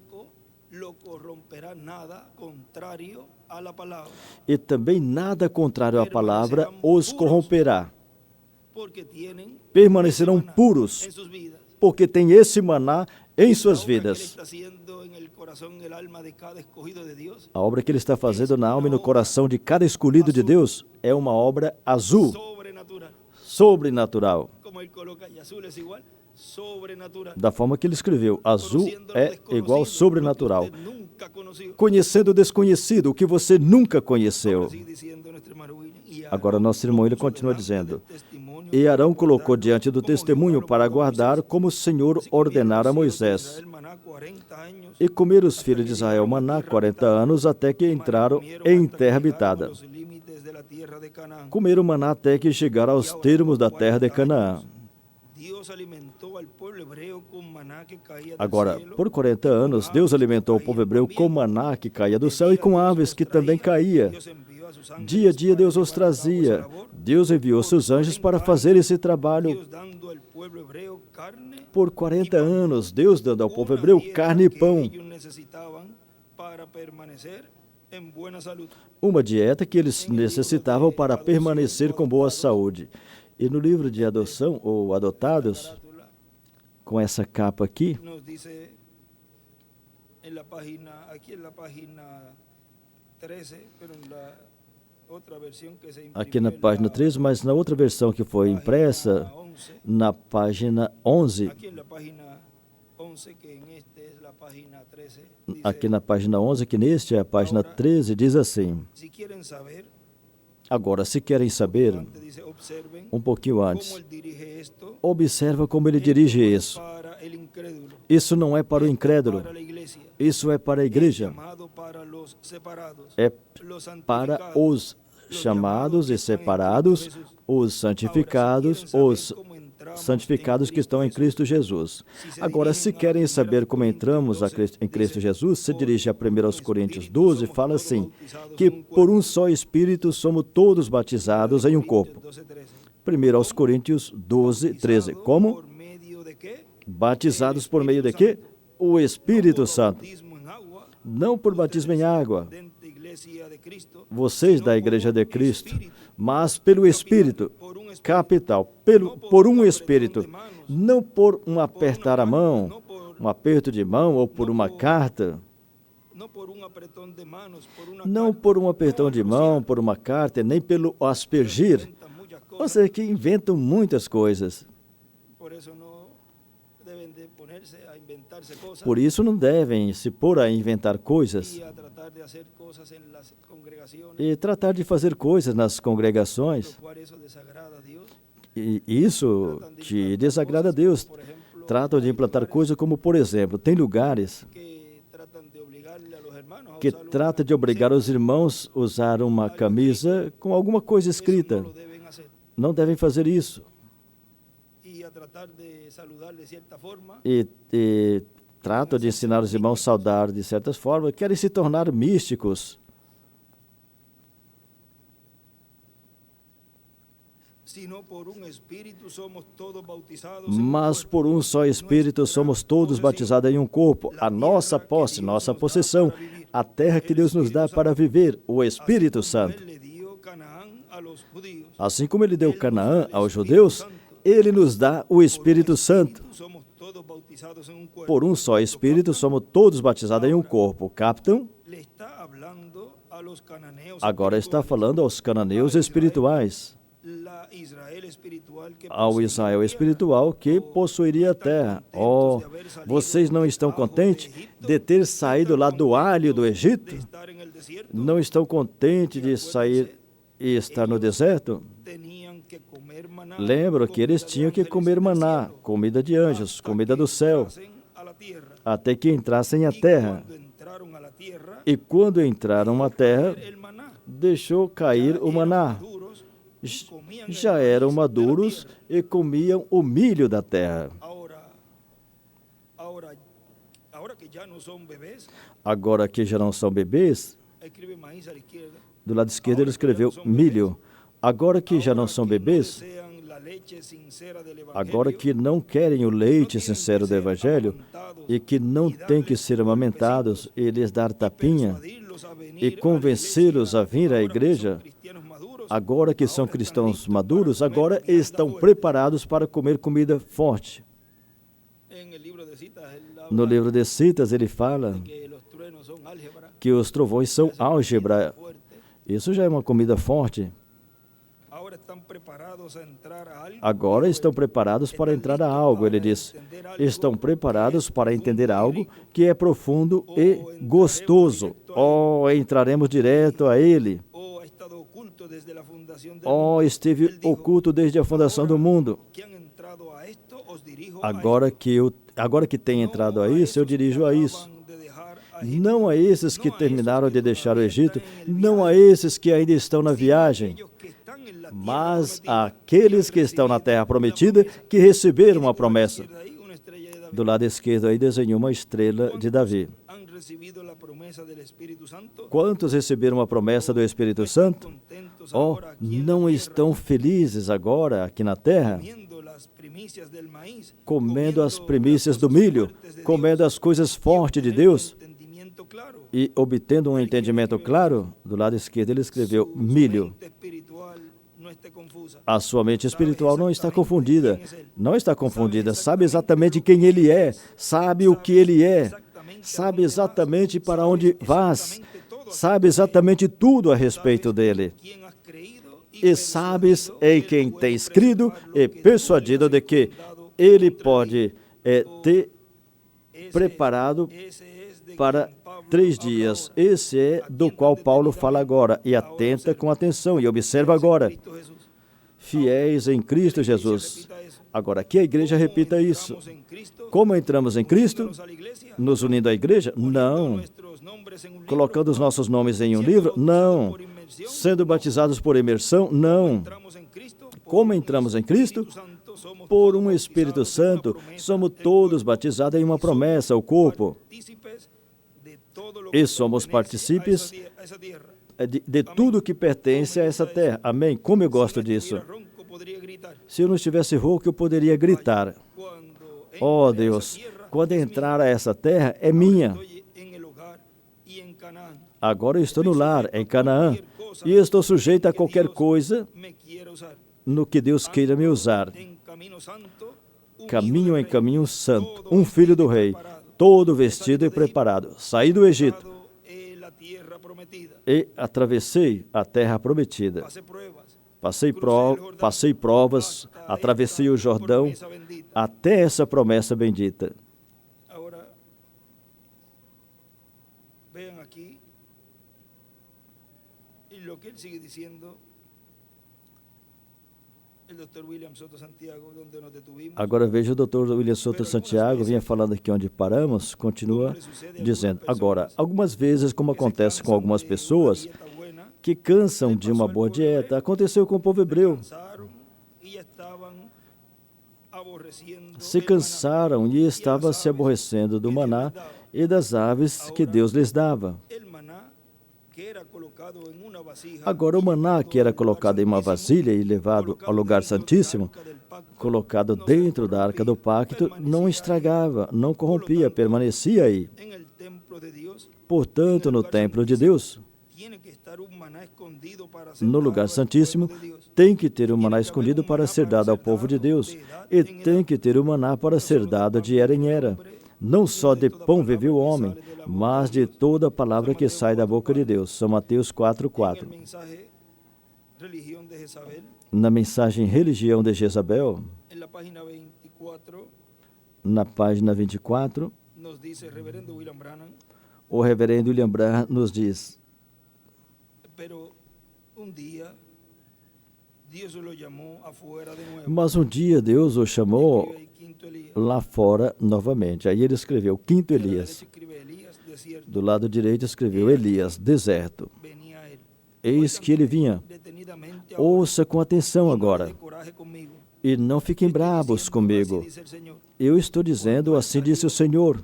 E também nada contrário à palavra os corromperá. Permanecerão puros, porque tem esse maná em suas vidas. A obra que ele está fazendo na alma e no coração de cada escolhido de Deus é uma obra azul, sobrenatural. Da forma que ele escreveu, azul é igual sobrenatural. Conhecendo o desconhecido, o que você nunca conheceu. Agora nosso irmão ele continua dizendo: e Arão colocou diante do testemunho para guardar, como o Senhor ordenara a Moisés. E comeram os filhos de Israel maná 40 anos, até que entraram em terra habitada. Comeram maná até que chegaram aos termos da terra de Canaã. Agora, por 40 anos, Deus alimentou o povo hebreu com maná que caía do céu e com aves que também caía. Dia a dia Deus os trazia. Deus enviou seus anjos para fazer esse trabalho. Por 40 anos, Deus dando ao povo hebreu carne e pão. Uma dieta que eles necessitavam para permanecer com boa saúde. E no livro de adoção, ou adotados, com essa capa aqui, aqui na página 13, mas na outra versão que foi impressa, na página 11, aqui na página 11, que neste é a página 13, diz assim: agora, se querem saber, um pouquinho antes, observa como ele dirige isso. Isso não é para o incrédulo, isso é para a igreja, é para os chamados e separados, os santificados que estão em Cristo Jesus. Agora, se querem saber como entramos em Cristo Jesus, se dirige a 1 Coríntios 12, fala assim, que por um só Espírito somos todos batizados em um corpo. 1 Coríntios 12, 13. Como? Batizados por meio de quê? O Espírito Santo. Não por batismo em água, vocês da Igreja de Cristo, mas pelo Espírito, capital, por um Espírito, não por um apertar a mão, um aperto de mão ou por uma carta, não por um apertão de mão, por uma carta, nem pelo aspergir. Ou seja, que inventam muitas coisas. Por isso não devem se pôr a inventar coisas e tratar de fazer coisas nas congregações. E isso que desagrada a Deus. Tratam de implantar coisas como, por exemplo, tem lugares que tratam de obrigar os irmãos a usar uma camisa com alguma coisa escrita. Não devem fazer isso. E tratam de ensinar os irmãos a saudar de certas formas, querem se tornar místicos. Mas por um só Espírito somos todos batizados em um corpo. A nossa posse, nossa possessão, a terra que Deus nos dá para viver, o Espírito Santo. Assim como Ele deu Canaã aos judeus, Ele nos dá o Espírito Santo. Por um só Espírito somos todos batizados em um corpo. Captam? Agora está falando aos cananeus espirituais, ao Israel espiritual que possuiria a terra. Oh, vocês não estão contentes de ter saído lá do alho do Egito? Não estão contentes de sair e estar no deserto? Lembro que eles tinham que comer maná, comida de anjos, comida do céu, até que entrassem à terra. E quando entraram à terra, deixou cair o maná. Já eram maduros e comiam o milho da terra. Agora que já não são bebês, do lado esquerdo ele escreveu milho. Agora que já não são bebês, agora que não querem o leite sincero do Evangelho e que não têm que ser amamentados e lhes dar tapinha e convencê-los a vir à igreja, agora que são cristãos maduros, agora estão preparados para comer comida forte. No livro de Citas ele fala que os trovões são álgebra. Isso já é uma comida forte. Agora estão preparados para entrar a algo, ele diz. Estão preparados para entender algo que é profundo e gostoso. Oh, entraremos direto a ele. Oh, esteve oculto desde a fundação do mundo. Agora que tem entrado a isso, eu dirijo a isso. Não a esses que terminaram de deixar o Egito, não a esses que ainda estão na viagem, mas àqueles que estão na terra prometida, que receberam a promessa. Do lado esquerdo aí desenhou uma estrela de Davi. Quantos receberam a promessa do Espírito Santo? Oh, não estão felizes agora aqui na terra, comendo as primícias do milho, comendo as coisas fortes de Deus e obtendo um entendimento claro? Do lado esquerdo ele escreveu milho. A sua mente espiritual não está confundida. Não está confundida. Sabe exatamente quem ele é. Sabe o que ele é. Sabe exatamente para onde vas. sabe exatamente tudo a respeito dele. E sabes em quem tens crido e persuadido de que ele pode ter preparado para 3 dias. Esse é do qual Paulo fala agora. E atenta com atenção e observa agora. Fiéis em Cristo Jesus. Agora, que a igreja repita isso. Como entramos em Cristo? Nos unindo à igreja? Não. Colocando os nossos nomes em um livro? Não. Sendo batizados por imersão? Não. Como entramos em Cristo? Por um Espírito Santo, somos todos batizados em uma promessa, o corpo. E somos partícipes de tudo que pertence a essa terra. Amém? Como eu gosto disso. Se eu não estivesse rouco, eu poderia gritar. Oh, Deus, quando entrar a essa terra, é minha. Agora eu estou no lar, em Canaã, e estou sujeito a qualquer coisa no que Deus queira me usar. Caminho em caminho santo, um filho do rei, todo vestido e preparado. Saí do Egito e atravessei a terra prometida. Passei provas, atravessei o Jordão até essa promessa bendita. Agora, vean aqui, e o que ele sigue dizendo, o Dr. William Soto Santiago, onde nos detuvimos. Agora veja o Dr. William Soto Santiago, vinha falando aqui onde paramos, continua dizendo. Agora, algumas vezes, como acontece com algumas pessoas, que cansam de uma boa dieta. Aconteceu com o povo hebreu. Se cansaram e estavam se aborrecendo do maná e das aves que Deus lhes dava. Agora, o maná que era colocado em uma vasilha e levado ao lugar santíssimo, colocado dentro da arca do pacto, não estragava, não corrompia, permanecia aí. Portanto, no templo de Deus, no lugar santíssimo, tem que ter um maná escondido para ser dado ao povo de Deus. E tem que ter um maná para ser dado de era em era. Não só de pão vive o homem, mas de toda a palavra que sai da boca de Deus. São Mateus 4:4. Na mensagem Religião de Jezabel, na página 24, o reverendo William Branham nos diz: mas um dia Deus o chamou lá fora novamente. Aí ele escreveu quinto Elias. Do lado direito escreveu Elias, deserto. Eis que ele vinha. Ouça com atenção agora. E não fiquem bravos comigo. Eu estou dizendo, assim disse o Senhor.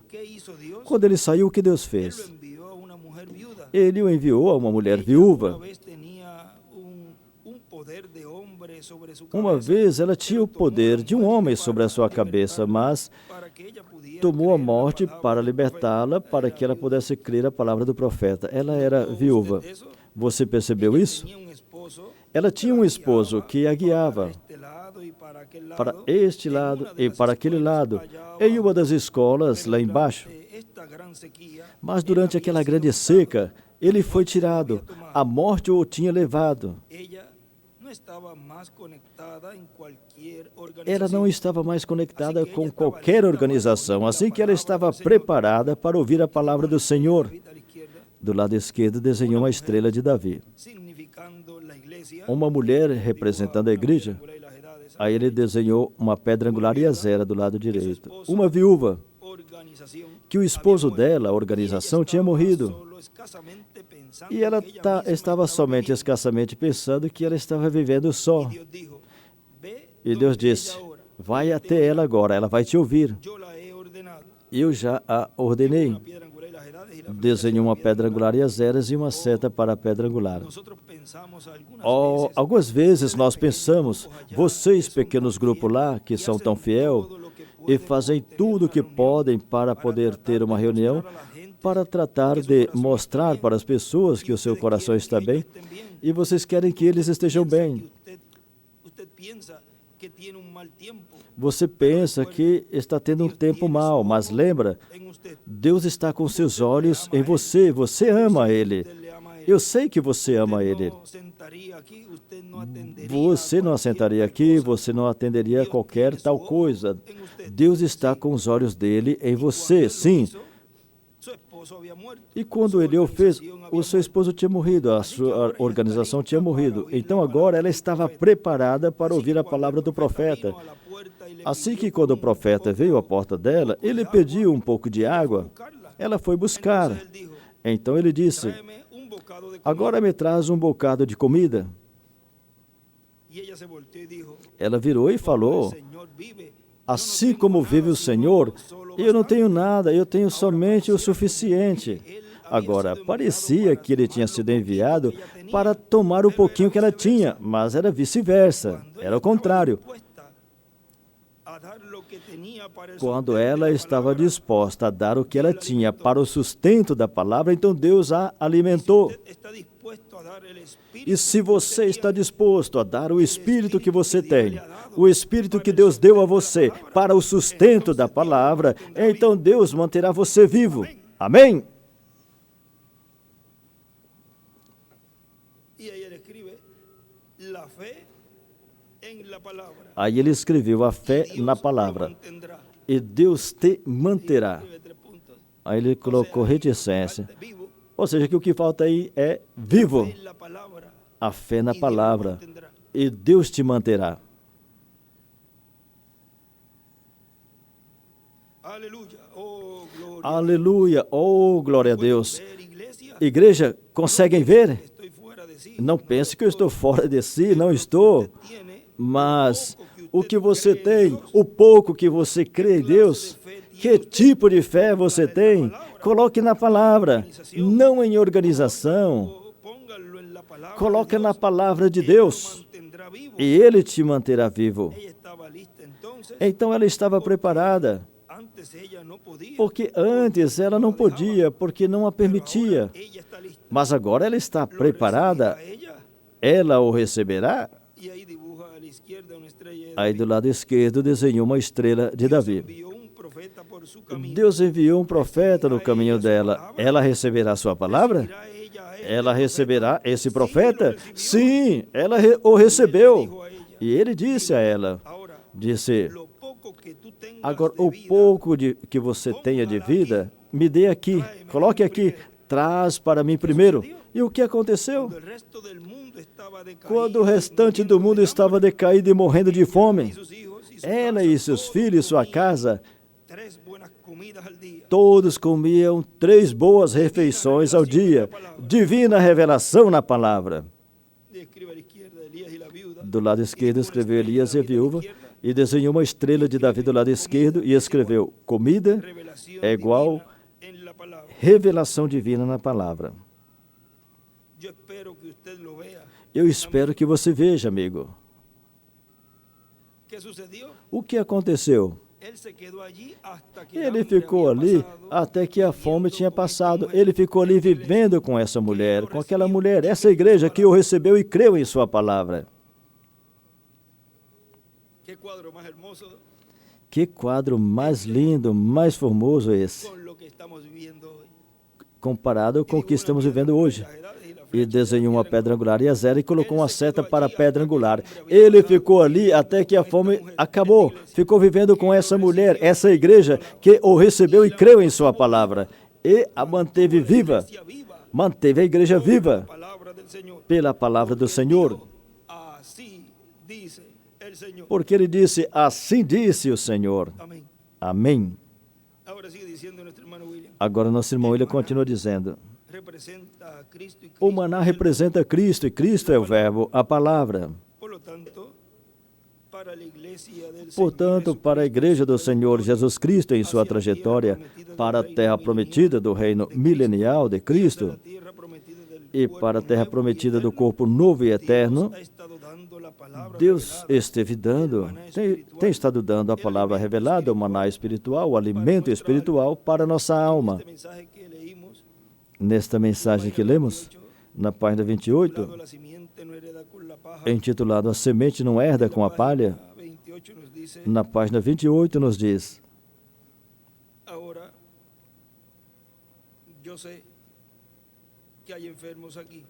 Quando ele saiu, o que Deus fez? Ele o enviou a uma mulher viúva. Uma vez ela tinha o poder de um homem sobre a sua cabeça, mas tomou a morte para libertá-la, para que ela pudesse crer a palavra do profeta. Ela era viúva. Você percebeu isso? Ela tinha um esposo que a guiava para este lado e para aquele lado, em uma das escolas lá embaixo. Mas durante aquela grande seca, ele foi tirado. A morte o tinha levado. Ela não estava mais conectada com qualquer organização, assim que ela estava preparada para ouvir a palavra do Senhor. Do lado esquerdo desenhou uma estrela de Davi. Uma mulher representando a igreja. Aí ele desenhou uma pedra angular e a zera do lado direito. Uma viúva, que o esposo dela, a organização, tinha morrido. E ela estava somente escassamente pensando que ela estava vivendo só. E Deus disse: vai até ela agora, ela vai te ouvir. Eu já a ordenei. Desenhou uma pedra angular e as eras e uma seta para a pedra angular. Algumas vezes nós pensamos, vocês pequenos grupos lá, que são tão fiel e fazem tudo o que podem para poder ter uma reunião, para tratar de mostrar para as pessoas que o seu coração está bem, e vocês querem que eles estejam bem. Você pensa que está tendo um tempo mau, mas lembra, Deus está com seus olhos em você, você ama Ele. Eu sei que você ama Ele. Você não assentaria aqui, você não atenderia a qualquer tal coisa. Deus está com os olhos dele em você, sim. E quando ele o fez, o seu esposo tinha morrido, a sua organização tinha morrido. Então agora ela estava preparada para ouvir a palavra do profeta. Assim que quando o profeta veio à porta dela, ele pediu um pouco de água. Ela foi buscar. Então ele disse: agora me traz um bocado de comida. Ela virou e falou: assim como vive o Senhor, eu não tenho nada, eu tenho somente o suficiente. Agora, parecia que ele tinha sido enviado para tomar o pouquinho que ela tinha, mas era vice-versa, era o contrário. Quando ela estava disposta a dar o que ela tinha para o sustento da palavra, então Deus a alimentou. E se você está disposto a dar o Espírito que você tem, o Espírito que Deus deu a você para o sustento da palavra, então Deus manterá você vivo. Amém? Aí ele escreveu a fé na palavra. E Deus te manterá. Aí ele colocou reticência. Ou seja, que o que falta aí é vivo. A fé na palavra. E Deus te manterá. Aleluia. Oh, glória a Deus. Igreja, conseguem ver? Não pense que eu estou fora de si, não estou. Mas o que você tem, o pouco que você crê em Deus, que tipo de fé você tem, coloque na palavra, não em organização. Coloque na palavra de Deus e Ele te manterá vivo. Então ela estava preparada, porque antes ela não podia, porque não a permitia. Mas agora ela está preparada, ela o receberá. Aí do lado esquerdo desenhou uma estrela de Davi. Deus enviou um profeta no caminho dela. Ela receberá a sua palavra? Ela receberá esse profeta? Sim, ela o recebeu. E ele disse a ela, disse: agora o pouco que você tenha de vida, me dê aqui, coloque aqui, traz para mim primeiro. E o que aconteceu? Quando o restante do mundo estava decaído e morrendo de fome, ela e seus filhos, sua casa, todos comiam 3 boas refeições ao dia. Divina revelação na palavra. Do lado esquerdo escreveu Elias e a viúva, e desenhou uma estrela de Davi do lado esquerdo e escreveu: comida é igual revelação divina na palavra. Eu espero que você veja, amigo. O que aconteceu? Ele ficou ali até que a fome tinha passado. Ele ficou ali vivendo com essa mulher, com aquela mulher, essa igreja que o recebeu e creu em sua palavra. Que quadro mais lindo, mais formoso esse, comparado com o que estamos vivendo hoje. E desenhou uma pedra angular e a zero e colocou uma seta para a pedra angular. Ele ficou ali até que a fome acabou. Ficou vivendo com essa mulher, essa igreja que o recebeu e creu em sua palavra. E a manteve viva. Manteve a igreja viva pela palavra do Senhor. Porque ele disse: assim disse o Senhor. Amém. Agora nosso irmão William continua dizendo: o maná representa Cristo e Cristo é o verbo, a palavra. Portanto, para a igreja do Senhor Jesus Cristo em sua trajetória para a terra prometida do reino milenial de Cristo e para a terra prometida do corpo novo e eterno, Deus esteve dando, tem estado dando a palavra revelada, o maná espiritual, o alimento espiritual para a nossa alma. Nesta mensagem que lemos, na página 28, intitulado A Semente não herda com a palha, na página 28 nos diz: que hay enfermos aquí.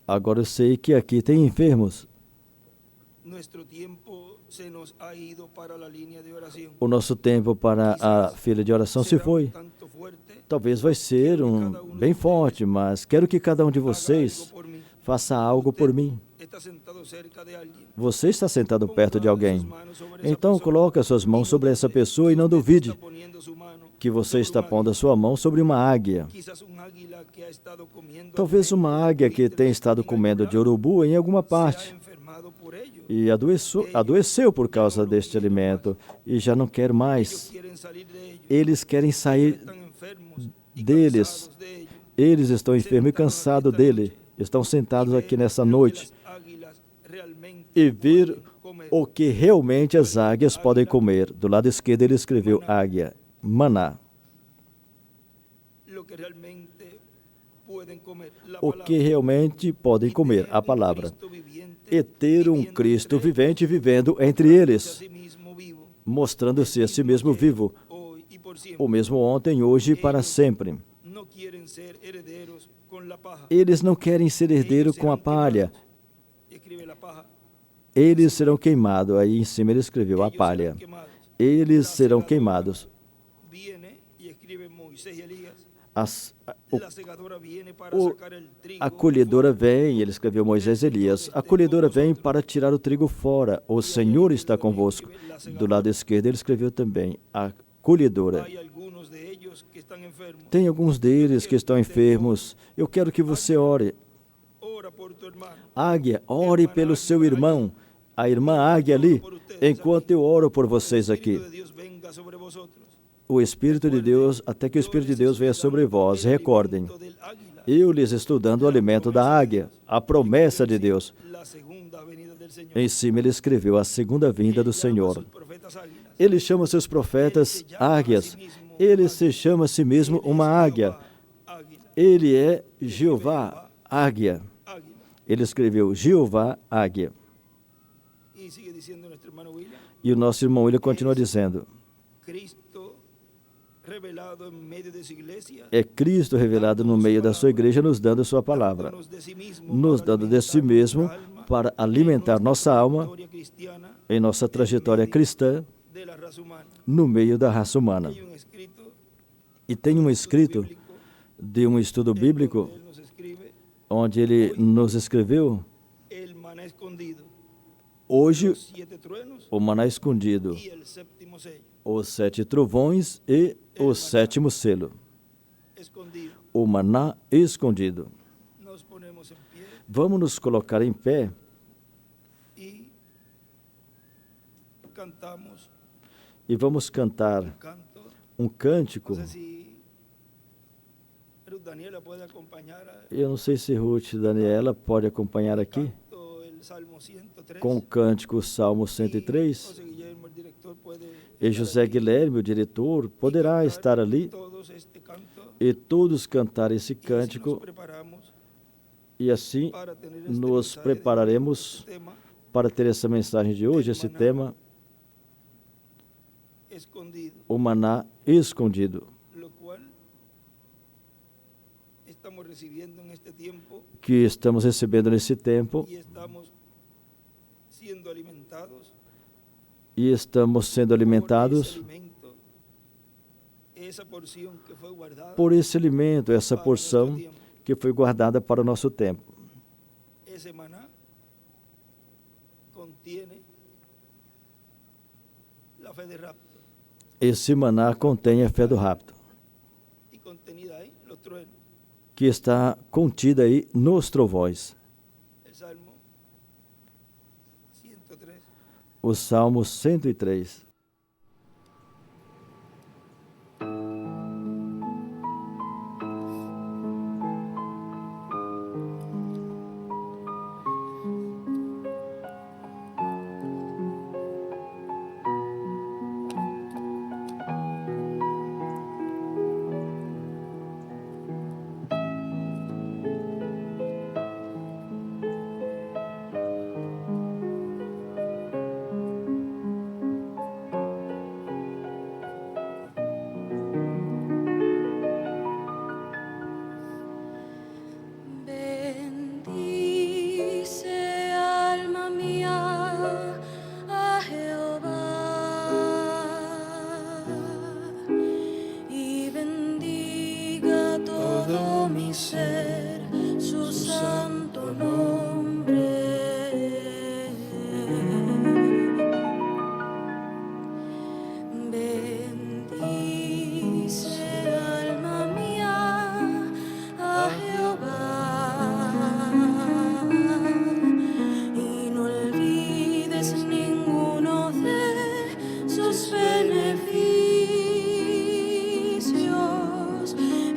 Agora eu sei que aqui tem enfermos. Nuestro tiempo se nos ha ido para la línea de oración. O nosso tempo para a fila de oração se Será foi. tanto fuerte, Talvez vai ser bem forte, mas quero que cada um de haga algo vocês por mí. faça algo por mim. Está sentado cerca de alguien. Você está sentado perto de Ponga alguém. sus manos sobre esa Então persona. coloque as suas mãos sobre essa pessoa e não duvide Está poniendo su mano que você sobre está un pondo a águila. sua mão sobre uma águia. Quizás un águila que ha estado comiendo Talvez uma alimentos águia que buitres tenha estado en comendo algún de lado, urubu em alguma se ha parte enfermado por ello. e adoeceu por causa deste alimento e já não quer Ellos mais. quieren salir de ello. Eles querem sair Están enfermos y deles. cansados de ello. Eles estão enfermos e cansados dele. Estão sentados aqui nessa noite e ver o que realmente as águias podem comer. Do lado esquerdo ele escreveu águia, maná. O que realmente podem comer, a palavra. E ter um Cristo vivente vivendo entre eles, mostrando-se a si mesmo vivo, o mesmo ontem, hoje e para sempre. Eles não querem ser herdeiros com a palha. Eles serão queimados. Aí em cima ele escreveu a palha. Eles serão queimados. A colhedora vem, ele escreveu Moisés e Elias. A colhedora vem para tirar o trigo fora. O Senhor está convosco. Do lado esquerdo ele escreveu também a colhedora. Tem alguns deles que estão enfermos. Eu quero que você ore. Águia, ore pelo seu irmão. A irmã Águia ali, enquanto eu oro por vocês aqui. O Espírito de Deus, até que o Espírito de Deus venha sobre vós. Recordem, eu lhes estou dando o alimento da águia, a promessa de Deus. Em cima ele escreveu a segunda vinda do Senhor. Ele chama seus profetas águias. Ele se chama a si mesmo uma águia. Ele é Jeová, águia. Ele escreveu Jeová, águia. E o nosso irmão William continua dizendo: é Cristo revelado no meio da sua igreja, nos dando sua palavra, nos dando de si mesmo para alimentar nossa alma em nossa trajetória cristã no meio da raça humana. E tem um escrito de um estudo bíblico onde ele nos escreveu: hoje o maná escondido, os 7 trovões e o 7º selo. O maná escondido. Vamos nos colocar em pé e vamos cantar um cântico. Eu não sei se Ruth Daniela pode acompanhar aqui com o cântico Salmo 103. E José Guilherme, o diretor, poderá estar ali e todos cantar esse cântico, e assim nos prepararemos para ter essa mensagem de hoje, esse tema, o maná escondido, que estamos recebendo nesse tempo e estamos sendo alimentados por esse alimento, essa porção que foi guardada para o nosso tempo. Esse maná contém a fé do rapto, que está contida aí nos trovões. O Salmo 103. mi ser su santo nombre. Bendice, alma mía, a Jehová, y no olvides ninguno de sus beneficios.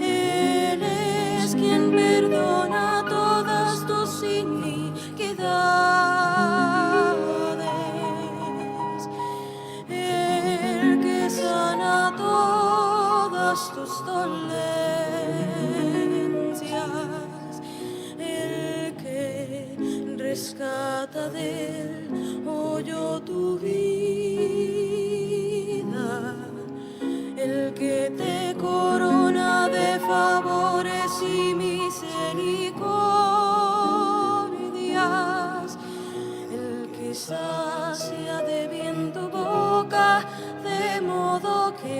Él es quien perdona todas tus iniquidades, el que sana todas tus dolencias, el que rescata del hoyo tu vida, el que te corona de favores y misericordias, el que sacia de bien tu boca, de modo que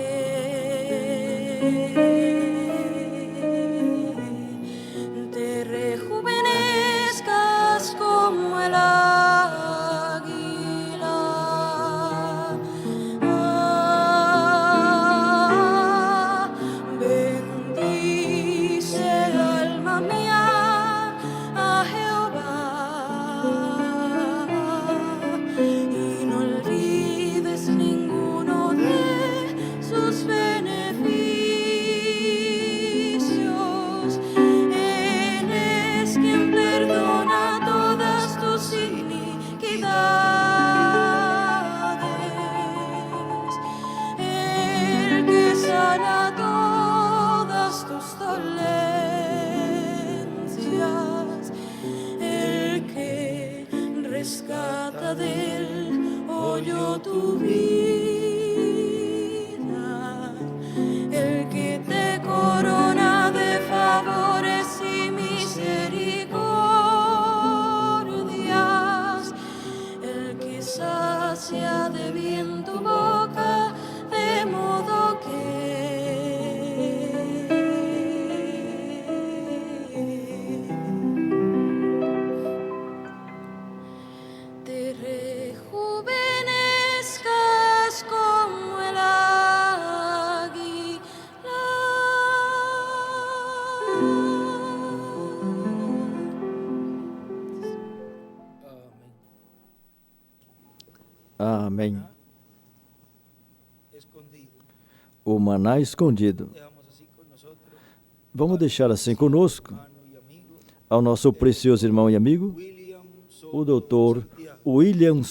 te rejuvenezcas como el águila. Bendice, alma mía, a Jehová, y no olvides ninguno de sus beneficios. Él es quien perdona todas tus iniquidades, el que sana todas tus dolencias, el que rescata del hoyo tu vida, el que te corona de favores y misericordias, el que sacia de bien tu boca, de modo que te rejuvenezcas como el águila. Amém. Escondido. O maná escondido. Dejamos así con nosotros, Vamos deixar assim conosco hermano y amigo, ao nosso precioso irmão e amigo, William o Soto Dr. Santiago. William